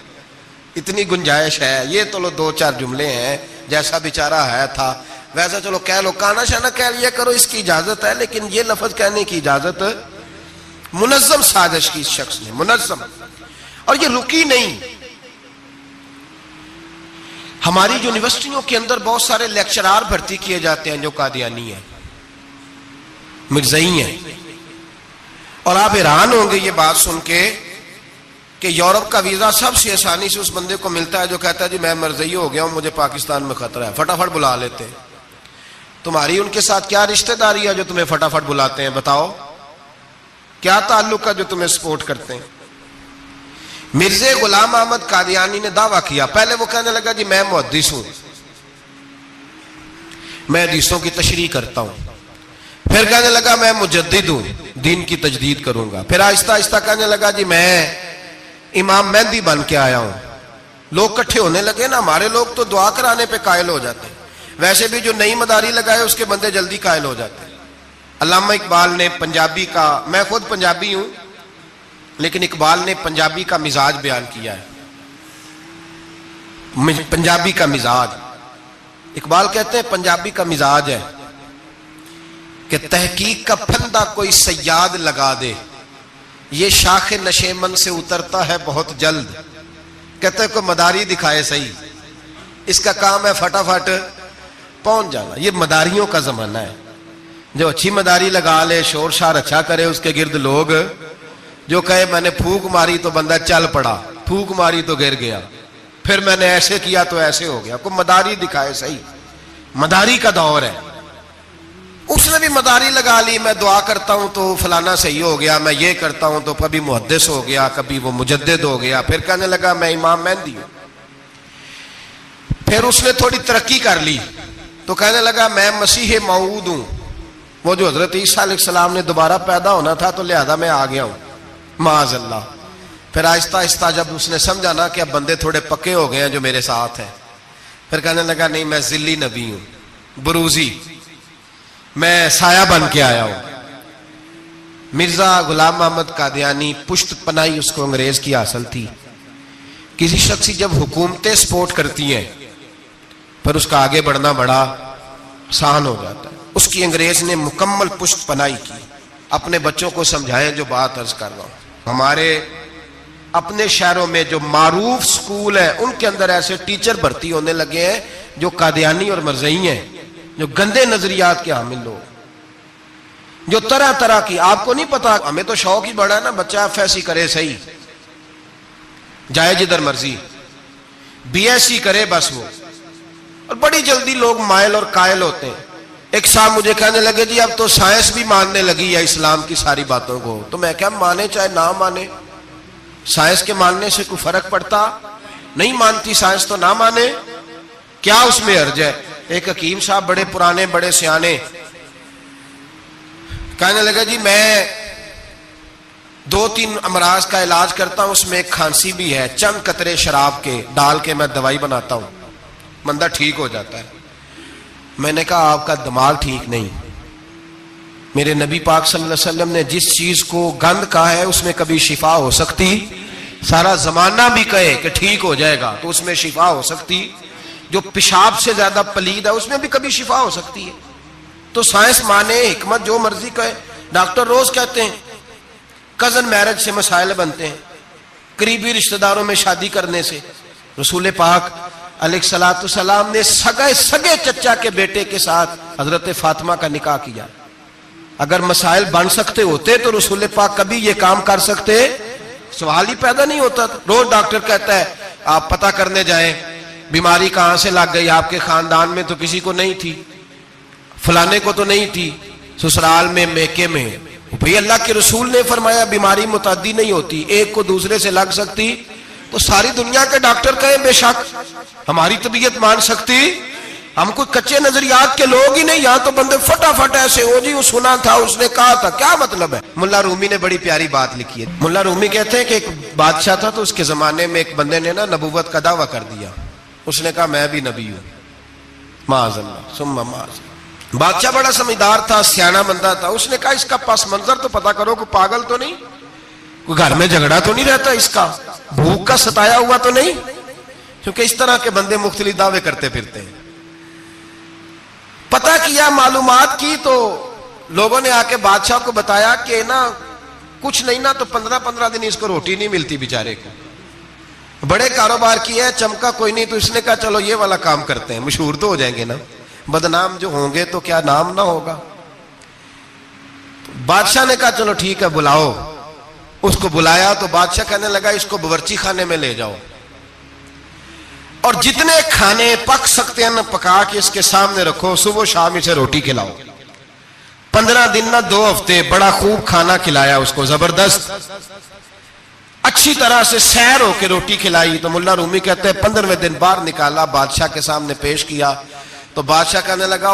اتنی گنجائش ہے. یہ تو 2-4 جملے ہیں، جیسا بیچارہ ہے تھا ویسا چلو کہہ لو، کانا شانہ کہہ لیا کرو، اس کی اجازت ہے، لیکن یہ لفظ کہنے کی اجازت. منظم سازش کی اس شخص نے، منظم. اور یہ رکی نہیں. ہماری یونیورسٹیوں کے اندر بہت سارے لیکچرار بھرتی کیے جاتے ہیں جو قادیانی ہیں، مرزائی ہیں. اور آپ حیران ہوں گے یہ بات سن کے کہ یورپ کا ویزا سب سے آسانی سے اس بندے کو ملتا ہے جو کہتا ہے جی میں مرزائی ہو گیا ہوں، مجھے پاکستان میں خطرہ ہے. فٹافٹ بلا لیتے ہیں. تمہاری ان کے ساتھ کیا رشتہ داری ہے جو تمہیں فٹافٹ بلاتے ہیں؟ بتاؤ کیا تعلق ہے جو تمہیں سپورٹ کرتے ہیں؟ مرزا غلام احمد قادیانی نے دعویٰ کیا. پہلے وہ کہنے لگا جی میں محدث ہوں، میں حدیثوں کی تشریح کرتا ہوں. پھر کہنے لگا میں مجدد ہوں، دین کی تجدید کروں گا. پھر آہستہ آہستہ کہنے لگا جی میں امام مہدی بن کے آیا ہوں. لوگ کٹھے ہونے لگے نا, ہمارے لوگ تو دعا کرانے پہ قائل ہو جاتے ہیں, ویسے بھی جو نئی مداری لگائے اس کے بندے جلدی قائل ہو جاتے ہیں. علامہ اقبال نے پنجابی کا, میں خود پنجابی ہوں لیکن اقبال نے پنجابی کا مزاج بیان کیا ہے. پنجابی کا مزاج, اقبال کہتے ہیں پنجابی کا مزاج ہے کہ تحقیق کا پھندا کوئی سیاد لگا دے, یہ شاخ نشیمن سے اترتا ہے بہت جلد. کہتے ہیں کوئی مداری دکھائے صحیح, اس کا کام ہے فٹافٹ پہنچ جانا. یہ مداریوں کا زمانہ ہے, جو اچھی مداری لگا لے, شور شار اچھا کرے, اس کے گرد لوگ جو کہے میں نے پھونک ماری تو بندہ چل پڑا, پھونک ماری تو گر گیا, پھر میں نے ایسے کیا تو ایسے ہو گیا. کوئی مداری دکھائے صحیح, مداری کا دور ہے. اس نے بھی مداری لگا لی, میں دعا کرتا ہوں تو فلانا صحیح ہو گیا, میں یہ کرتا ہوں تو کبھی محدث ہو گیا, کبھی وہ مجدد ہو گیا, پھر کہنے لگا میں امام مہدی ہوں. پھر اس نے تھوڑی ترقی کر لی تو کہنے لگا میں مسیح موعود ہوں, وہ جو حضرت عیسیٰ علیہ السلام نے دوبارہ پیدا ہونا تھا تو لہذا میں آ گیا ہوں, معاذ اللہ. پھر آہستہ آہستہ جب اس نے سمجھا نا کہ اب بندے تھوڑے پکے ہو گئے ہیں جو میرے ساتھ ہیں, پھر کہنے لگا نہیں میں ذلی نبی ہوں, بروزی, میں سایہ بن کے آیا ہوں. مرزا غلام محمد قادیانی, پشت پناہی اس کو انگریز کی حاصل تھی. کسی شخص کی جب حکومتیں سپورٹ کرتی ہیں پھر اس کا آگے بڑھنا بڑا آسان ہو جاتا ہے. اس کی انگریز نے مکمل پشت پناہی کی. اپنے بچوں کو سمجھائیں جو بات عرض کر رہا ہوں. ہمارے اپنے شہروں میں جو معروف سکول ہیں ان کے اندر ایسے ٹیچر بھرتی ہونے لگے ہیں جو قادیانی اور مرزئی ہیں, جو گندے نظریات کے حامل لوگ, جو طرح طرح کی, آپ کو نہیں پتا, ہمیں تو شوق ہی بڑا ہے نا, بچہ ایف ایس سی کرے صحیح, جائے جدھر مرضی, بی ایس سی کرے بس وہ, اور بڑی جلدی لوگ مائل اور قائل ہوتے ہیں. ایک صاحب مجھے کہنے لگے جی اب تو سائنس بھی ماننے لگی ہے اسلام کی ساری باتوں کو. تو میں کیا مانے چاہے نہ مانے, سائنس کے ماننے سے کوئی فرق پڑتا نہیں, مانتی سائنس تو نہ مانے, کیا اس میں حرج ہے. ایک حکیم صاحب بڑے پرانے بڑے سیانے کہنے لگا جی میں 2-3 امراض کا علاج کرتا ہوں, اس میں ایک کھانسی بھی ہے, چند قطرے شراب کے ڈال کے میں دوائی بناتا ہوں, بندہ ٹھیک ہو جاتا ہے. میں نے کہا آپ کا دماغ ٹھیک نہیں. میرے نبی پاک صلی اللہ علیہ وسلم نے جس چیز کو گند کہا ہے اس میں کبھی شفا ہو سکتی, سارا زمانہ بھی کہے کہ ٹھیک ہو جائے گا تو اس میں شفا ہو سکتی. جو پیشاب سے زیادہ پلید ہے اس میں بھی کبھی شفا ہو سکتی ہے. تو سائنس مانے, حکمت جو مرضی کہے. ڈاکٹر روز کہتے ہیں کزن میرج سے مسائل بنتے ہیں, قریبی رشتہ داروں میں شادی کرنے سے. رسول پاک علیہ الصلوۃ والسلام نے سگے چچا کے بیٹے کے ساتھ حضرت فاطمہ کا نکاح کیا. اگر مسائل بن سکتے ہوتے تو رسول پاک کبھی یہ کام کر سکتے, سوال ہی پیدا نہیں ہوتا. روز ڈاکٹر کہتا ہے آپ پتہ کرنے جائیں بیماری کہاں سے لگ گئی, آپ کے خاندان میں تو کسی کو نہیں تھی, فلانے کو تو نہیں تھی, سسرال میں میکے میں. بھئی اللہ کے رسول نے فرمایا بیماری متعدی نہیں ہوتی, ایک کو دوسرے سے لگ سکتی. تو ساری دنیا کے ڈاکٹر کہیں بے شک ہماری طبیعت مان سکتی, ہم کوئی کچے نظریات کے لوگ ہی نہیں. یہاں تو بندے فٹافٹ ایسے ہو جی وہ سنا تھا, اس نے کہا تھا, کیا مطلب ہے. ملا رومی نے بڑی پیاری بات لکھی ہے. ملا رومی کہتے ہیں کہ ایک بادشاہ تھا تو اس کے زمانے میں ایک بندے نے نا نبوت کا دعویٰ کر دیا. اس نے کہا میں بھی نبی ہوں, معاذ اللہ ثم معاذ. بادشاہ بڑا سمجھدار تھا, سیانا بندہ تھا. اس نے کہا اس کا پس منظر تو پتا کرو, کوئی پاگل تو نہیں, کوئی گھر میں جھگڑا تو نہیں رہتا, اس کا بھوک کا ستایا ہوا تو نہیں, کیونکہ اس طرح کے بندے مختلف دعوے کرتے پھرتے ہیں. پتہ کیا, معلومات کی, تو لوگوں نے آ کے بادشاہ کو بتایا کہ نا کچھ نہیں نا تو 15 دن اس کو روٹی نہیں ملتی بیچارے کو. بڑے کاروبار کیا ہے, چمکا کوئی نہیں, تو اس نے کہا چلو یہ والا کام کرتے ہیں, مشہور تو ہو جائیں گے نا, بدنام جو ہوں گے تو کیا نام نہ ہوگا. بادشاہ نے کہا چلو ٹھیک ہے بلاؤ. اس کو بلایا تو بادشاہ کہنے لگا اس کو باورچی خانے میں لے جاؤ اور جتنے کھانے پک سکتے ہیں نا پکا کے اس کے سامنے رکھو, صبح شام اسے روٹی کھلاؤ. 15 دن نہ 2 ہفتے بڑا خوب کھانا کھلایا اس کو, زبردست اچھی طرح سے سیر ہو کے روٹی کھلائی. تو ملا رومی کہتے ہیں 15ویں دن باہر نکالا, بادشاہ کے سامنے پیش کیا. تو بادشاہ کہنے لگا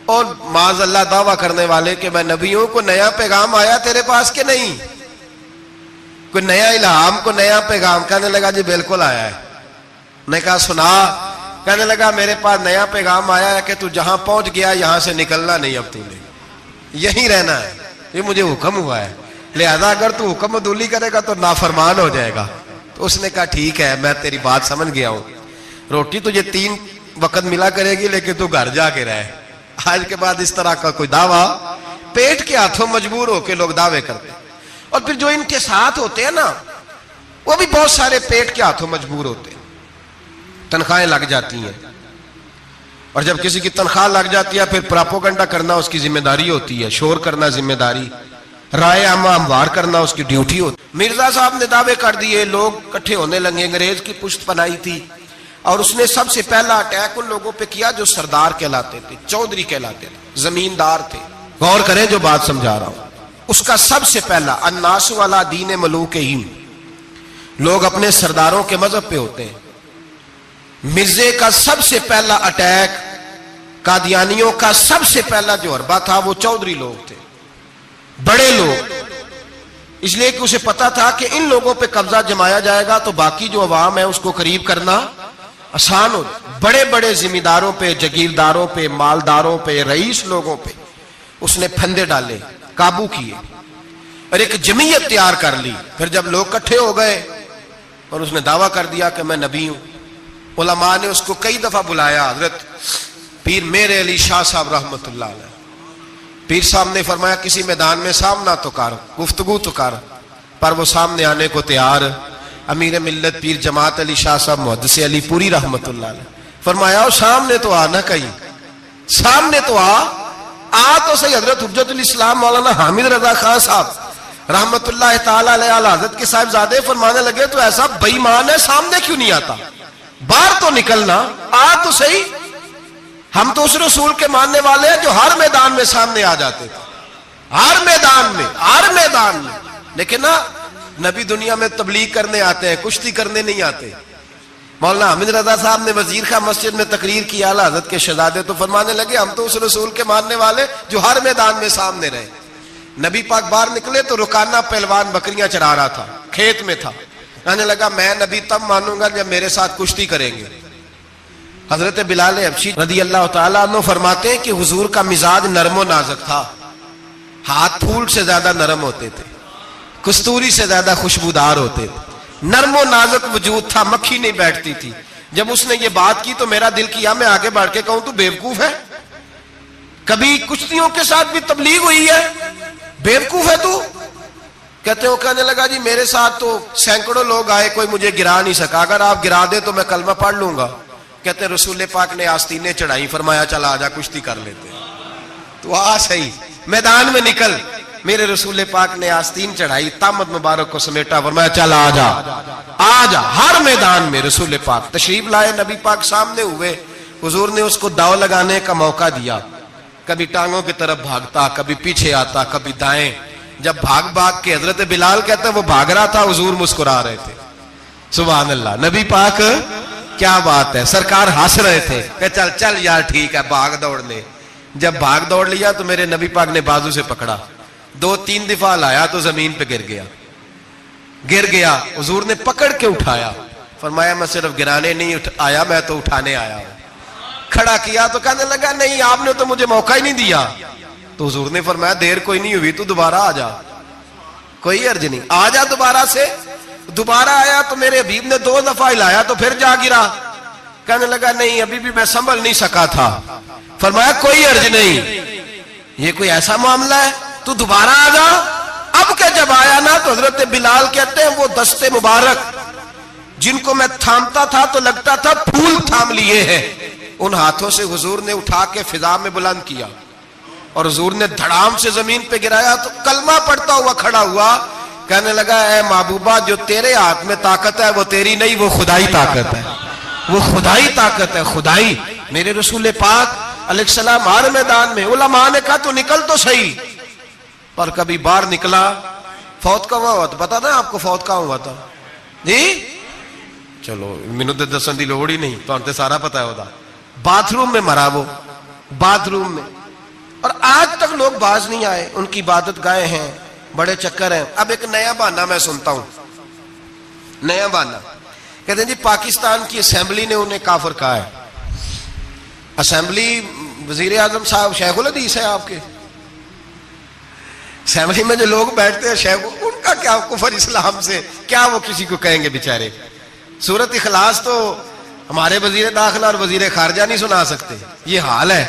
اور معاذ اللہ دعویٰ کرنے والے کہ میں نبی ہوں, کو نیا پیغام آیا تیرے پاس کہ نہیں. کوئی نیا الہام، کو نیا پیغام؟ کہنے لگا جی بالکل آیا ہے۔ نے کہا سنا؟ کہنے لگا میرے پاس نیا پیغام آیا ہے کہ تو جہاں پہنچ گیا یہاں سے نکلنا نہیں، اب تو نے یہیں رہنا ہے، یہ مجھے حکم ہوا ہے، لہذا اگر تو حکم عدولی کرے گا تو نافرمان ہو جائے گا۔ تو اس نے کہا ٹھیک ہے، میں تیری بات سمجھ گیا ہوں، روٹی تجھے 3 وقت ملا کرے گی لیکن تو گھر جا کے رہے۔ آج کے بعد اس طرح کا کوئی دعویٰ، پیٹ کے ہاتھوں مجبور ہو کے لوگ دعوے کرتے ہیں، اور پھر جو ان کے ساتھ ہوتے ہیں نا وہ بھی بہت سارے پیٹ کے ہاتھوں مجبور ہوتے ہیں، تنخواہیں لگ جاتی ہیں، اور جب کسی کی تنخواہ لگ جاتی ہے پھر پراپوگنڈا کرنا اس کی ذمہ داری ہوتی ہے، شور کرنا ذمہ داری، رائے عامہ ہموار کرنا اس کی ڈیوٹی ہوتی ہے۔ مرزا صاحب نے دعوے کر دیے، لوگ کٹھے ہونے لگے، انگریز کی پشت پناہی تھی، اور اس نے سب سے پہلا اٹیک ان لوگوں پہ کیا جو سردار کہلاتے تھے، چودھری کہلاتے تھے، زمیندار تھے۔ غور کریں جو بات سمجھا رہا ہوں، اس کا سب سے پہلا الناس والا دین ملوکہم، لوگ اپنے سرداروں کے مذہب پہ ہوتے ہیں۔ مرزے کا سب سے پہلا اٹیک، قادیانیوں کا سب سے پہلا جو حربہ تھا وہ چودھری لوگ تھے، بڑے لوگ، اس لیے کہ اسے پتا تھا کہ ان لوگوں پہ قبضہ جمایا جائے گا تو باقی جو عوام ہے اس کو قریب کرنا آسان ہو۔ بڑے بڑے ذمہ داروں پہ، جگیرداروں پہ، مالداروں پہ، رئیس لوگوں پہ اس نے پھندے ڈالے، قابو کیے، اور ایک جمعیت تیار کر لی۔ پھر جب لوگ کٹھے ہو گئے اور اس نے دعویٰ کر دیا کہ میں نبی ہوں، علماء نے اس کو کئی دفعہ بلایا، حضرت پیر میرے علی شاہ صاحب رحمت اللہ علیہ، پیر صاحب نے فرمایا کسی میدان میں سامنا تو کر، گفتگو تو کر، پر وہ سامنے آنے کو تیار۔ امیر ملت پیر جماعت علی شاہ صاحب محدث علی پوری رحمت اللہ علیہ فرمایا سامنے تو آ، نہ کہیں سامنے تو آ تو صحیح۔ حضرت حجت الاسلام مولانا حامد رضا خان صاحب رحمت اللہ تعالی علیہ حضرت کے صاحبزادے فرمانے لگے تو ایسا بے ایمان ہے، سامنے کیوں نہیں آتا؟ باہر تو نکلنا، آ تو صحیح۔ ہم تو اس رسول کے ماننے والے ہیں جو ہر میدان میں سامنے آ جاتے تھے، ہر میدان میں، ہر میدان میں، لیکن نا نبی دنیا میں تبلیغ کرنے آتے ہیں، کشتی کرنے نہیں آتے۔ مولانا حامد رضا صاحب نے وزیر خان مسجد میں تقریر کی، اعلی حضرت کے شہزادے تو فرمانے لگے ہم تو اس رسول کے ماننے والے جو ہر میدان میں سامنے رہے۔ نبی پاک باہر نکلے تو رکانہ پہلوان بکریاں چرا رہا تھا، کھیت میں تھا، کہنے لگا میں نبی تب مانوں گا جب میرے ساتھ کشتی کریں گے۔ حضرت بلال حبشی رضی اللہ تعالیٰ عنہ فرماتے ہیں کہ حضور کا مزاج نرم و نازک تھا، ہاتھ پھول سے زیادہ نرم ہوتے تھے، کستوری سے زیادہ خوشبودار ہوتے تھے، نرم و نازک وجود تھا، مکھی نہیں بیٹھتی تھی۔ جب اس نے یہ بات کی تو میرا دل کیا میں آگے بڑھ کے کہوں تو بیوقوف ہے، کبھی کشتیوں کے ساتھ بھی تبلیغ ہوئی ہے، بیوقوف ہے تو؟ کہتے ہو، کہنے لگا جی میرے ساتھ تو سینکڑوں لوگ آئے، کوئی مجھے گرا نہیں سکا، اگر آپ گرا دے تو میں کلمہ پڑھ لوں گا۔ کہتے رسول پاک نے آستینیں چڑھائی، فرمایا چل آجا کشتی کر لیتے، تو آ صحیح میدان میں نکل۔ میرے رسول پاک نے آستین چڑھائی، تامت مبارک کو سمیٹا، فرمایا چل آجا آجا۔ ہر میدان میں رسول پاک تشریف لائے، نبی پاک سامنے ہوئے، حضور نے اس کو داؤ لگانے کا موقع دیا، کبھی ٹانگوں کی طرف بھاگتا، کبھی پیچھے آتا، کبھی دائیں۔ جب بھاگ بھاگ کے حضرت بلال کہتا ہے وہ بھاگ رہا تھا، حضور مسکرا رہے تھے، سبحان اللہ۔ نبی پاک کیا بات ہے، سرکار ہنس رہے تھے کہ چل چل یار ٹھیک ہے بھاگ دوڑ لے۔ جب بھاگ دوڑ لیا تو میرے نبی پاک نے بازو سے پکڑا، 2-3 دفعہ لایا تو زمین پہ گر گیا، حضور نے پکڑ کے اٹھایا، فرمایا میں صرف گرانے نہیں آیا، میں تو اٹھانے آیا ہوں۔ کھڑا کیا تو کہنے لگا نہیں آپ نے تو مجھے موقع ہی نہیں دیا، تو حضور نے فرمایا دیر کوئی نہیں ہوئی، تو دوبارہ آ جا، کوئی عرض نہیں، آ جا دوبارہ سے۔ دوبارہ آیا تو میرے حبیب نے 2 دفعہ ہلایا تو پھر جا گرا، کہنے لگا نہیں ابھی بھی میں سنبھل نہیں سکا تھا، فرمایا کوئی عرض نہیں، یہ کوئی ایسا معاملہ ہے تو دوبارہ آ جا۔ اب کہ جب آیا نا تو حضرت بلال کہتے ہیں وہ دستے مبارک جن کو میں تھامتا تھا تو لگتا تھا پھول تھام لیے ہیں، ان ہاتھوں سے حضور نے اٹھا کے فضا میں بلند کیا اور حضور نے دھڑام سے زمین پہ گرایا تو کلمہ پڑھتا ہوا کھڑا ہوا، کہنے لگا اے محبوبہ جو تیرے ہاتھ میں طاقت ہے وہ تیری نہیں، وہ خدائی طاقت ہے، وہ خدائی طاقت ہے، خدائی۔ میرے رسول پاک علیہ السلام ہر میدان میں، علماء نے کہا تو نکل تو صحیح، پر کبھی باہر نکلا، فوت کہاں ہوا تھا پتا نا آپ کو؟ فوت کہاں ہوا تھا جی؟ چلو مینوں تے دسن دی لوڑ ہی نہیں، تہاڈے تے سارا پتا ہے ہوتا، باتھ روم میں مرا، وہ باتھ روم میں، اور آج تک لوگ باز نہیں آئے، ان کی عبادت گاہیں ہیں، بڑے چکر ہیں۔ اب ایک نیا بہانہ میں سنتا ہوں، نیا بہانہ. کہتے ہیں جی پاکستان کی اسمبلی نے انہیں کافر کہا ہے. اسمبلی وزیر اعظم صاحب شیخ الحدیث ہے آپ کے. اسمبلی میں جو لوگ بیٹھتے ہیں شیخ، ان کا کیا کفر اسلام سے، کیا وہ کسی کو کہیں گے بیچارے. سورۃ اخلاص تو ہمارے وزیر داخلہ اور وزیر خارجہ نہیں سنا سکتے. یہ حال ہے.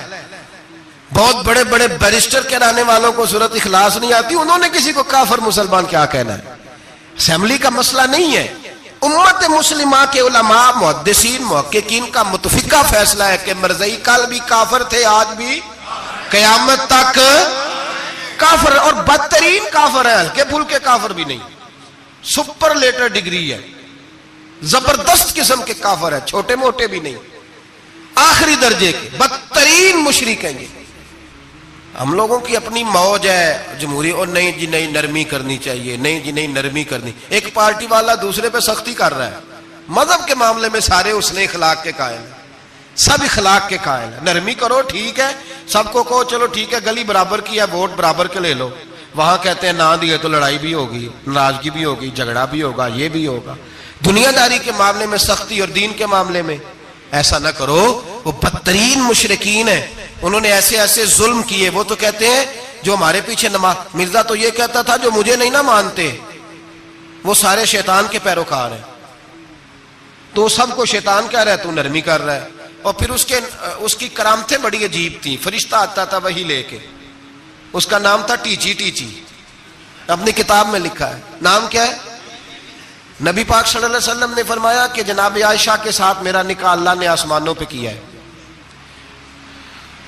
بہت بڑے بڑے بیرسٹر کہلانے والوں کو سورۃ اخلاص نہیں آتی، انہوں نے کسی کو کافر مسلمان کیا کہنا ہے. اسمبلی کا مسئلہ نہیں ہے. امت مسلمہ کے علماء، محدثین، محققین کا متفقہ فیصلہ ہے کہ مرزائی کل بھی کافر تھے، آج بھی قیامت تک کافر، اور بدترین کافر ہے، ہلکے پھلکے کافر بھی نہیں، سپرلیٹر ڈگری ہے، زبردست قسم کے کافر ہے، چھوٹے موٹے بھی نہیں، آخری درجے کے بدترین مشرک ہیں. ہم لوگوں کی اپنی موج ہے جمہوری، اور نہیں جی نہیں نرمی کرنی چاہیے، نہیں جی نہیں نرمی کرنی. ایک پارٹی والا دوسرے پہ سختی کر رہا ہے. مذہب کے معاملے میں سارے اس نے اخلاق کے قائل ہیں، سب اخلاق کے قائل ہیں. نرمی کرو ٹھیک ہے، سب کو کہو چلو ٹھیک ہے گلی برابر کی ہے، ووٹ برابر کے لے لو. وہاں کہتے ہیں نہ دیے تو لڑائی بھی ہوگی، ناراضگی بھی ہوگی، جھگڑا بھی ہوگا، یہ بھی ہوگا. دنیا داری کے معاملے میں سختی، اور دین کے معاملے میں ایسا نہ کرو. وہ بدترین مشرکین ہیں، انہوں نے ایسے ایسے ظلم کیے. وہ تو کہتے ہیں جو ہمارے پیچھے نماز، مرزا تو یہ کہتا تھا جو مجھے نہیں نہ مانتے وہ سارے شیطان کے پیروکار ہیں. تو سب کو شیطان کہہ رہا ہے، تو نرمی کر رہا ہے. اور پھر اس کی کرامتیں بڑی عجیب تھیں. فرشتہ آتا تھا وہی لے کے، اس کا نام تھا ٹیچی. ٹیچی اپنی کتاب میں لکھا ہے. نام کیا ہے؟ نبی پاک صلی اللہ علیہ وسلم نے فرمایا کہ جناب عائشہ کے ساتھ میرا نکاح اللہ نے آسمانوں پہ کیا ہے.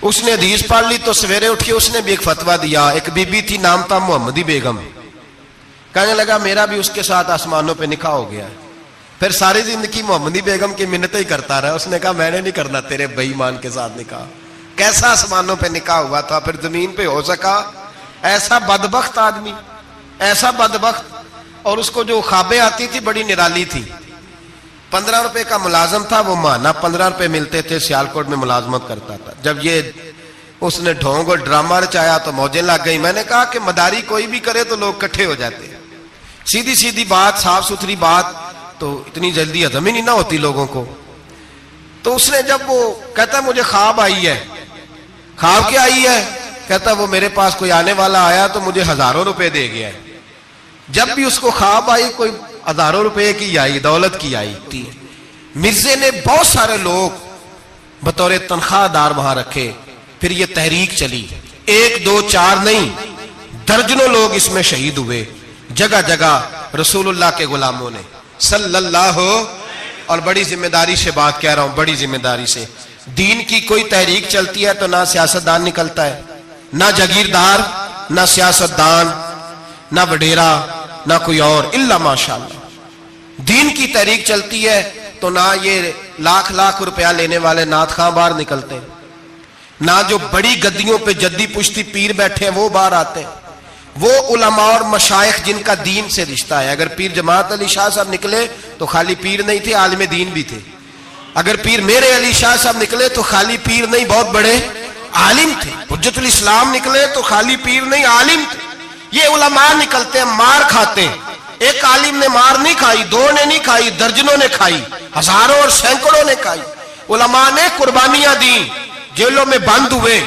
اس نے حدیث پڑھ لی تو سویرے اٹھ کے اس نے بھی ایک فتویٰ دیا. ایک بی بی تھی، نام تھا محمدی بیگم. کہنے لگا میرا بھی اس کے ساتھ آسمانوں پہ نکاح ہو گیا ہے. پھر ساری زندگی محمدی بیگم کی منتیں ہی کرتا رہا. اس نے کہا میں نے نہیں کرنا تیرے بے ایمان کے ساتھ نکاح. کیسا آسمانوں پہ نکاح ہوا تھا، پھر زمین پہ ہو سکا؟ ایسا بدبخت آدمی، ایسا بدبخت. اور اس کو جو خوابیں آتی تھی بڑی نرالی تھی. 15 روپے کا ملازم تھا، وہ ماہانہ 15 روپے ملتے تھے، سیالکوٹ میں ملازمت کرتا تھا. جب یہ اس نے ڈھونگ اور ڈرامہ رچایا تو موجیں لگ گئی. میں نے کہا کہ مداری کوئی بھی کرے تو لوگ کٹھے ہو جاتے ہیں. سیدھی سیدھی بات، صاف ستھری بات تو اتنی جلدی ہضم ہی نہیں نہ ہوتی لوگوں کو. تو اس نے جب وہ کہتا مجھے خواب آئی ہے. خواب کیا آئی ہے؟ کہتا وہ میرے پاس کوئی آنے والا آیا تو مجھے ہزاروں روپے دے گیا ہے. جب بھی اس کو خواب آئی کوئی ہزاروں روپے کی آئی، دولت کی آئی. مرزے نے بہت سارے لوگ بطور تنخواہ دار وہاں رکھے. پھر یہ تحریک چلی، 1 2 4 نہیں، درجنوں لوگ اس میں شہید ہوئے. جگہ جگہ رسول اللہ کے غلاموں نے صلی اللہ. اور بڑی ذمہ داری سے بات کہہ رہا ہوں، بڑی ذمہ داری سے. دین کی کوئی تحریک چلتی ہے تو نہ سیاستدان نکلتا ہے، نہ جاگیردار، نہ سیاستدان، نہ وڈیرا، نہ کوئی اور، الا ماشاءاللہ. دین کی تحریک چلتی ہے تو نہ یہ لاکھ لاکھ روپیہ لینے والے نعت خواں باہر نکلتے ہیں، نہ جو بڑی گدیوں پہ جدی پشتی پیر بیٹھے ہیں وہ باہر آتے ہیں. وہ علماء اور مشائخ جن کا دین سے رشتہ ہے. اگر پیر جماعت علی شاہ صاحب نکلے تو خالی پیر نہیں تھے، عالم دین بھی تھے. اگر پیر میرے علی شاہ صاحب نکلے تو خالی پیر نہیں، بہت بڑے عالم تھے. حجت الاسلام نکلے تو خالی پیر نہیں، عالم تھے. یہ علماء نکلتے ہیں، مار کھاتے ہیں. ایک عالم نے مار نہیں کھائی، 2 نے نہیں کھائی، درجنوں نے کھائی، ہزاروں اور سینکڑوں نے کھائی. علماء نے قربانیاں دی، جیلوں میں بند ہوئے.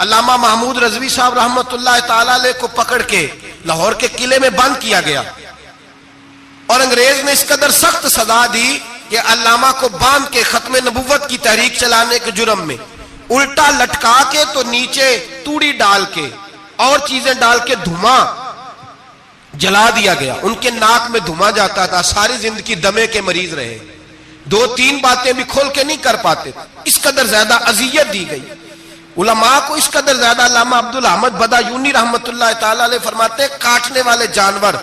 علامہ محمود رضوی صاحب رحمت اللہ تعالی علیہ کو پکڑ کے لاہور کے قلعے میں بند کیا گیا، اور انگریز نے اس قدر سخت سزا دی کہ علامہ کو باندھ کے ختم نبوت کی تحریک چلانے کے جرم میں الٹا لٹکا کے تو نیچے توڑی ڈال کے اور چیزیں ڈال کے دھواں جلا دیا گیا. ان کے ناک میں دھواں جاتا تھا. ساری زندگی دمے کے مریض رہے. 2-3 باتیں بھی کھول کے نہیں کر پاتے. اس قدر زیادہ اذیت دی گئی علماء کو، اس قدر زیادہ. علامہ عبدالحمد بدایونی رحمت اللہ تعالی علیہ فرماتے ہیں کاٹنے والے جانور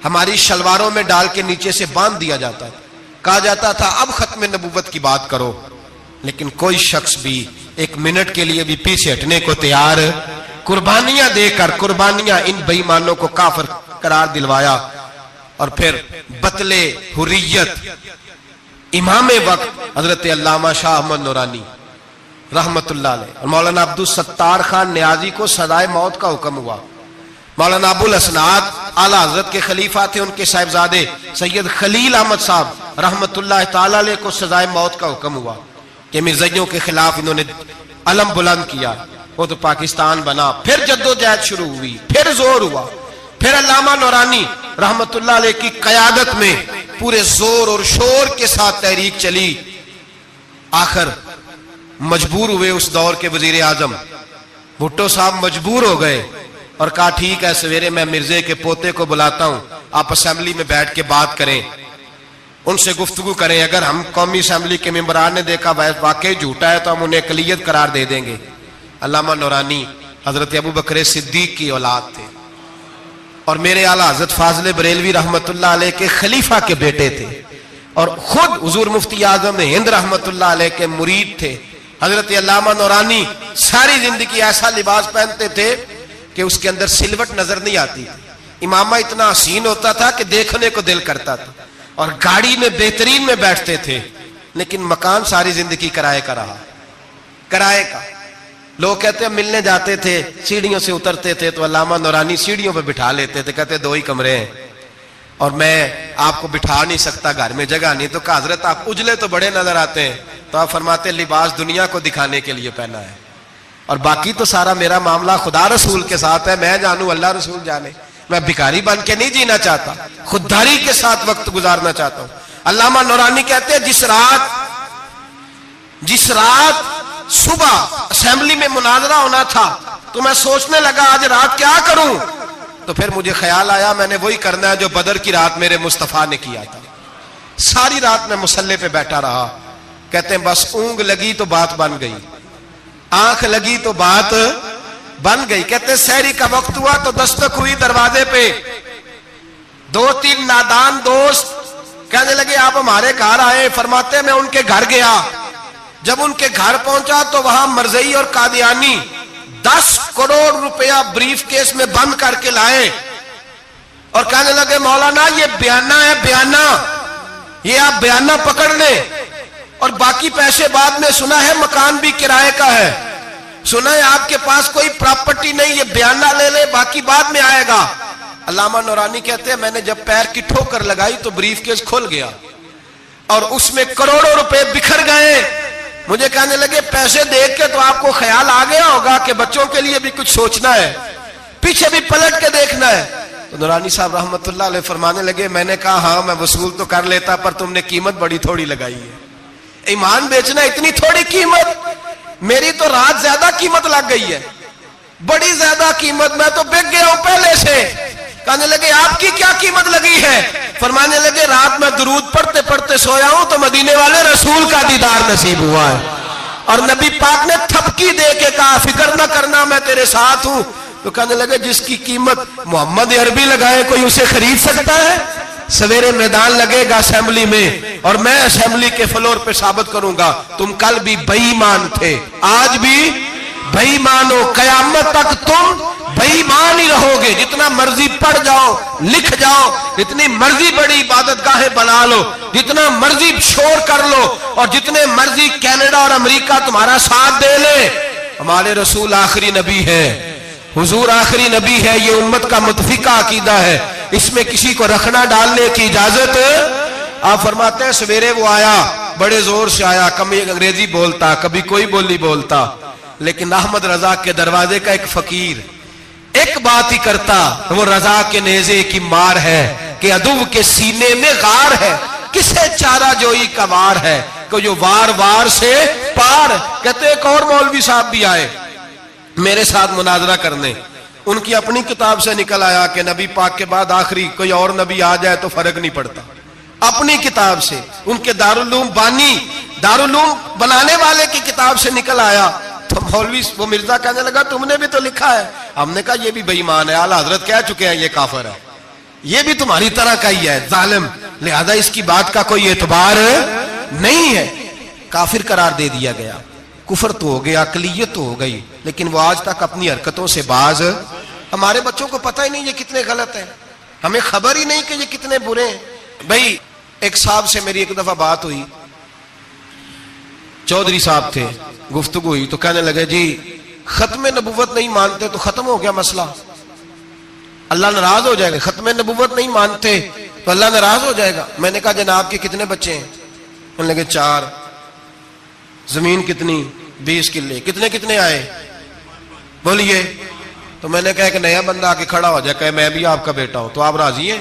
ہماری شلواروں میں ڈال کے نیچے سے باندھ دیا جاتا تھا. کہا جاتا تھا اب ختم نبوت کی بات کرو. لیکن کوئی شخص بھی 1 منٹ کے لیے بھی پیچھے ہٹنے کو تیار. قربانیاں دے کر، قربانیاں ان بے ایمانوں کو کافر قرار دلوایا. اور پھر بطلے حریت امام وقت حضرت علامہ شاہ احمد نورانی رحمت اللہ علیہ اور مولانا عبدالستار خان نیازی کو سزائے موت کا حکم ہوا. مولانا ابو الاسناد اعلیٰ حضرت کے خلیفہ تھے، ان کے صاحبزادے سید خلیل احمد صاحب رحمت اللہ تعالی علیہ کو سزائے موت کا حکم ہوا کہ مرزائیوں کے خلاف انہوں نے علم بلند کیا، وہ تو پاکستان بنا، پھر جدوجہد شروع ہوئی، پھر زور ہوا، پھر علامہ نورانی رحمت اللہ علیہ کی قیادت میں پورے زور اور شور کے ساتھ تحریک چلی، آخر مجبور ہوئے اس دور کے وزیر اعظم بھٹو صاحب مجبور ہو گئے اور کہا ٹھیک ہے سویرے میں مرزے کے پوتے کو بلاتا ہوں، آپ اسمبلی میں بیٹھ کے بات کریں، ان سے گفتگو کریں، اگر ہم قومی اسمبلی کے ممبران نے دیکھا واقعی جھوٹا ہے تو ہم انہیں اقلیت قرار دے دیں گے۔ علامہ نورانی حضرت ابو بکر صدیق کی اولاد تھے اور میرے اعلیٰ حضرت فاضل بریلوی رحمت اللہ علیہ کے خلیفہ کے بیٹے تھے، اور خود حضور مفتی اعظم ہند رحمت اللہ علیہ کے مرید تھے۔ حضرت علامہ نورانی ساری زندگی ایسا لباس پہنتے تھے کہ اس کے اندر سلوٹ نظر نہیں آتی تھی، امامہ اتنا حسین ہوتا تھا کہ دیکھنے کو دل کرتا تھا، اور گاڑی میں بہترین میں بیٹھتے تھے، لیکن مکان ساری زندگی کرائے کا رہا، کرائے کا۔ لوگ کہتے ہیں ملنے جاتے تھے، سیڑھیوں سے اترتے تھے تو علامہ نورانی سیڑھیوں پہ بٹھا لیتے تھے، کہتے 2 ہی کمرے ہیں اور میں آپ کو بٹھا نہیں سکتا، گھر میں جگہ نہیں، تو کہا حضرت آپ اجلے تو بڑے نظر آتے ہیں، تو آپ فرماتے لباس دنیا کو دکھانے کے لیے پہنا ہے، اور باقی تو سارا میرا معاملہ خدا رسول کے ساتھ ہے، میں جانوں اللہ رسول جانے، میں بھکاری بن کے نہیں جینا چاہتا، خودداری کے ساتھ وقت گزارنا چاہتا ہوں۔ علامہ نورانی کہتے ہیں جس رات صبح اسمبلی میں مناظرہ ہونا تھا تو میں سوچنے لگا آج رات کیا کروں، تو پھر مجھے خیال آیا میں نے وہی کرنا ہے جو بدر کی رات میرے مصطفیٰ نے کیا تھا۔ ساری رات میں مصلی پہ بیٹھا رہا، کہتے ہیں بس اونگ لگی تو بات بن گئی، آنکھ لگی تو بات بن گئی۔ کہتے سحری کا وقت ہوا تو دستک ہوئی دروازے پہ، 2-3 نادان دوست کہنے لگے آپ ہمارے گھر آئے، فرماتے میں ان کے گھر گیا، جب ان کے گھر پہنچا تو وہاں مرزئی اور قادیانی 10 کروڑ روپیہ بریف کیس میں بند کر کے لائے اور کہنے لگے مولانا یہ بیانہ ہے، بیانہ، یہ آپ بیانہ پکڑ لیں، اور باقی پیسے بعد میں، سنا ہے مکان بھی کرائے کا ہے، سنا ہے آپ کے پاس کوئی پراپرٹی نہیں، یہ بیانہ لے لے باقی بعد میں آئے گا۔ علامہ نورانی کہتے ہیں میں نے جب پیر کی ٹھوکر لگائی تو بریف کیس کھل گیا اور اس میں کروڑوں روپے بکھر گئے۔ مجھے کہنے لگے پیسے دیکھ کے تو آپ کو خیال آ گیا ہوگا کہ بچوں کے لیے بھی کچھ سوچنا ہے، پیچھے بھی پلٹ کے دیکھنا ہے۔ تو نورانی صاحب رحمت اللہ علیہ فرمانے لگے میں نے کہا ہاں میں وصول تو کر لیتا، پر تم نے قیمت بڑی تھوڑی لگائی ہے، ایمان بیچنا اتنی تھوڑی قیمت، میری تو رات زیادہ قیمت لگ گئی ہے، بڑی زیادہ قیمت، میں تو بک گیا ہوں پہلے سے۔ کہنے لگے آپ کی کیا قیمت لگی ہے؟ فرمانے لگے رات میں درود پڑھتے پڑھتے سویا ہوں تو مدینے والے رسول کا دیدار نصیب ہوا ہے، اور نبی پاک نے تھپکی دے کے کہا فکر نہ کرنا میں تیرے ساتھ ہوں۔ تو کہنے لگے جس کی قیمت محمد عربی لگائے کوئی اسے خرید سکتا ہے؟ سویرے میدان لگے گا اسمبلی میں اور میں اسمبلی کے فلور پہ ثابت کروں گا تم کل بھی بے ایمان تھے، آج بھی بے ایمان ہو، قیامت تک تم بے ایمان ہی رہو گے، جتنا مرضی پڑھ جاؤ، لکھ جاؤ، جتنی مرضی بڑی عبادت گاہیں بنا لو، جتنا مرضی شور کر لو، اور جتنے مرضی کینیڈا اور امریکہ تمہارا ساتھ دے لے، ہمارے رسول آخری نبی ہے، حضور آخری نبی ہے، یہ امت کا متفقہ عقیدہ ہے، اس میں کسی کو رکھنا ڈالنے کی اجازت۔ آپ فرماتے ہیں سویرے وہ آیا، بڑے زور سے آیا، کبھی انگریزی بولتا کبھی کوئی بولی بولتا، لیکن احمد رضا کے دروازے کا ایک فقیر ایک بات ہی کرتا، وہ رضا کے نیزے کی مار ہے کہ عدو کے سینے میں غار ہے، کسے چارہ جوئی کا وار ہے کہ جو وار وار سے پار۔ کہتے ایک اور مولوی صاحب بھی آئے میرے ساتھ مناظرہ کرنے، ان کی اپنی کتاب سے نکل آیا کہ نبی پاک کے بعد آخری کوئی اور نبی آ جائے تو فرق نہیں پڑتا، اپنی کتاب سے، ان کے دارالعلوم بانی، دارالعلوم بنانے والے کی کتاب سے نکل آیا۔ تو مولوی وہ مرزا کہنے لگا تم نے بھی تو لکھا ہے، ہم نے کہا یہ بھی بے ایمان ہے، اعلیٰ حضرت کہہ چکے ہیں یہ کافر ہے، یہ بھی تمہاری طرح کا ہی ہے ظالم، لہذا اس کی بات کا کوئی اعتبار نہیں ہے، کافر قرار دے دیا گیا۔ کفر تو ہو گیا، اقلیت تو ہو گئی، لیکن وہ آج تک اپنی حرکتوں سے باز۔ ہمارے بچوں کو پتہ ہی نہیں یہ کتنے غلط ہیں، ہمیں خبر ہی نہیں کہ یہ کتنے برے ہیں۔ بھائی ایک صاحب سے میری ایک دفعہ بات ہوئی، چودھری صاحب تھے، گفتگو ہوئی تو کہنے لگے جی ختم نبوت نہیں مانتے تو ختم ہو گیا مسئلہ، اللہ ناراض ہو جائے گا. ختم نبوت نہیں مانتے تو اللہ ناراض ہو جائے گا. میں نے کہا جناب کے کتنے بچے ہیں؟ انہوں نے کہا 4. زمین کتنی؟ 20 کلے. کتنے کتنے آئے بولیے؟ تو میں نے کہا کہ نیا بندہ آ کے کھڑا ہو جائے کہ میں بھی آپ کا بیٹا ہوں تو آپ راضی ہیں؟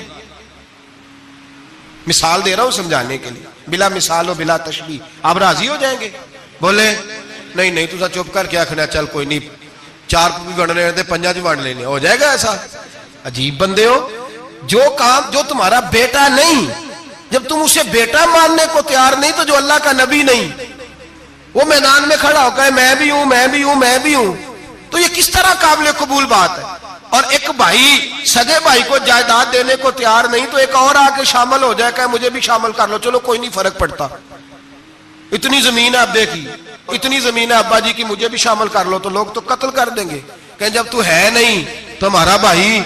مثال دے رہا ہوں سمجھانے کے لیے, بلا مثال و بلا تشبیہ. آپ راضی ہو جائیں گے؟ بولے نہیں نہیں تو چپ کر کے آخنا چل کوئی نہیں 4 بھی بڑھنے رہتے 5 بھی بڑھ لینے. ہو جائے گا ایسا؟ عجیب بندے ہو. جو کام جو تمہارا بیٹا نہیں, جب تم اسے بیٹا ماننے کو تیار نہیں تو جو اللہ کا نبی نہیں وہ میدان میں کھڑا ہو کہ میں بھی ہوں میں بھی ہوں میں بھی ہوں, تو یہ کس طرح قابل قبول بات ہے؟ اور ایک بھائی سگے بھائی کو جائیداد دینے کو تیار نہیں تو ایک اور آ کے شامل ہو جائے کہ مجھے بھی شامل کر لو. چلو کوئی نہیں فرق پڑتا, اتنی زمین ہے ابے کی, اتنی زمین ہے ابا جی کی, مجھے بھی شامل کر لو. تو لوگ تو قتل کر دیں گے کہ جب تو ہے نہیں تو ہمارا بھائی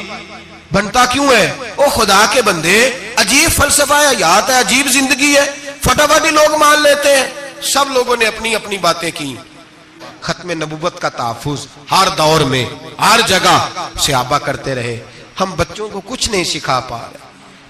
بنتا کیوں ہے؟ او خدا کے بندے, عجیب فلسفہ ہے, حیات ہے, عجیب زندگی ہے. فٹافٹ لوگ مان لیتے ہیں. سب لوگوں نے اپنی اپنی باتیں کی. ختم نبوت کا تحفظ ہر دور میں ہر جگہ صحابہ کرتے رہے. ہم بچوں کو کچھ نہیں سکھا پا رہے.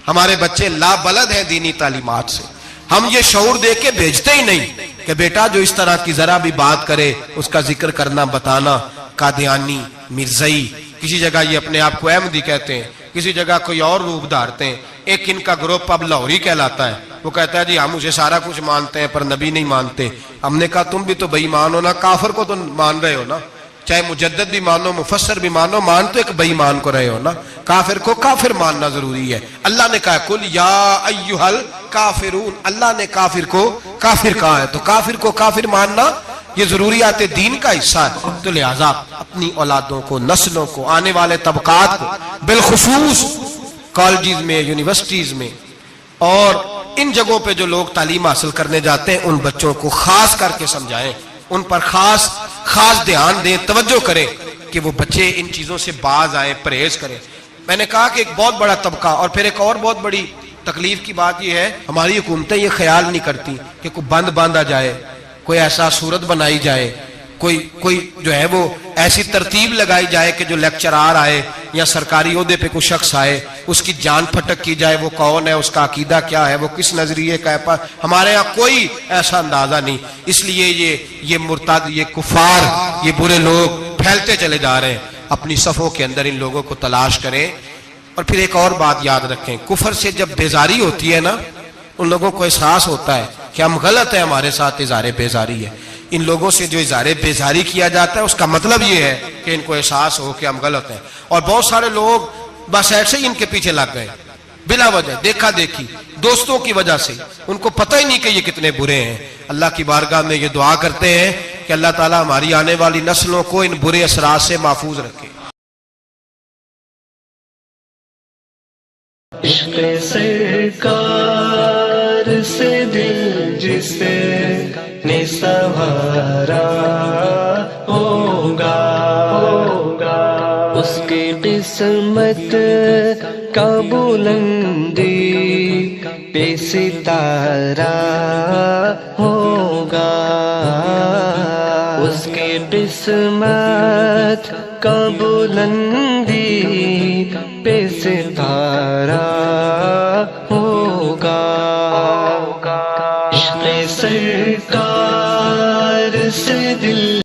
ہمارے بچے لا بلد ہیں دینی تعلیمات سے. ہم یہ شعور دے کے بھیجتے ہی نہیں کہ بیٹا جو اس طرح کی ذرا بھی بات کرے اس کا ذکر کرنا بتانا. قادیانی, مرزائی, کسی جگہ یہ اپنے آپ کو احمدی کہتے ہیں, کسی جگہ کوئی اور روپ دھارتے ہیں. ایک ان کا گروپ اب لاہوری کہلاتا ہے, وہ کہتا ہے جی ہم اسے سارا کچھ مانتے ہیں پر نبی نہیں مانتے. ہم نے کہا تم بھی تو بے ایمان ہو نا, کافر کو تو مان رہے ہو نا, چاہے مجدد بھی مانو مفسر بھی مانو, مان تو ایک بے ایمان کو رہے ہو نا. کافر کو کافر ماننا ضروری ہے. اللہ نے کہا کل یا ایھل کافرون, اللہ نے کافر کو کافر کہا ہے تو کافر کو کافر ماننا یہ ضروریات دین کا حصہ ہے. تو لہذا اپنی اولادوں کو, نسلوں کو, آنے والے طبقات کو, بالخصوص کالجز میں, یونیورسٹیز میں اور ان جگہوں پہ جو لوگ تعلیم حاصل کرنے جاتے ہیں, ان بچوں کو خاص کر کے سمجھائیں, ان پر خاص دھیان دیں, توجہ کریں کہ وہ بچے ان چیزوں سے باز آئیں, پرہیز کریں. میں نے کہا کہ ایک بہت بڑا طبقہ, اور پھر ایک اور بہت بڑی تکلیف کی بات یہ ہے, ہماری حکومتیں یہ خیال نہیں کرتی کہ کوئی بند باندھا جائے, کوئی ایسا صورت بنائی جائے, کوئی جو ہے وہ ایسی ترتیب لگائی جائے کہ جو لیکچرار آئے یا سرکاری عہدے پہ کوئی شخص آئے اس کی جان پھٹک کی جائے, وہ کون ہے, اس کا عقیدہ کیا ہے, وہ کس نظریے کا ہے. ہمارے ہاں کوئی ایسا اندازہ نہیں. اس لیے یہ مرتد, یہ کفار, یہ برے لوگ پھیلتے چلے جا رہے ہیں. اپنی صفوں کے اندر ان لوگوں کو تلاش کریں. اور پھر ایک اور بات یاد رکھیں, کفر سے جب بیزاری ہوتی ہے نا, ان لوگوں کو احساس ہوتا ہے کہ ہم غلط ہیں, ہمارے ساتھ اظہار بیزاری ہے. ان لوگوں سے جو اظہار بیزاری کیا جاتا ہے اس کا مطلب یہ ہے کہ ان کو احساس ہو کہ ہم غلط ہیں. اور بہت سارے لوگ بس ایسے ہی ان کے پیچھے لگ گئے بلا وجہ, دیکھا دیکھی, دوستوں کی وجہ سے. ان کو پتہ ہی نہیں کہ یہ کتنے برے ہیں. اللہ کی بارگاہ میں یہ دعا کرتے ہیں کہ اللہ تعالیٰ ہماری آنے والی نسلوں کو ان برے اثرات سے محفوظ رکھے. عشق سرکار سے دل جس نے سنوارا ہوگا, اس کی قسمت کا بلندی پہ ستارہ ہوگا, اس کی قسمت کا بلندی پہ ستارہ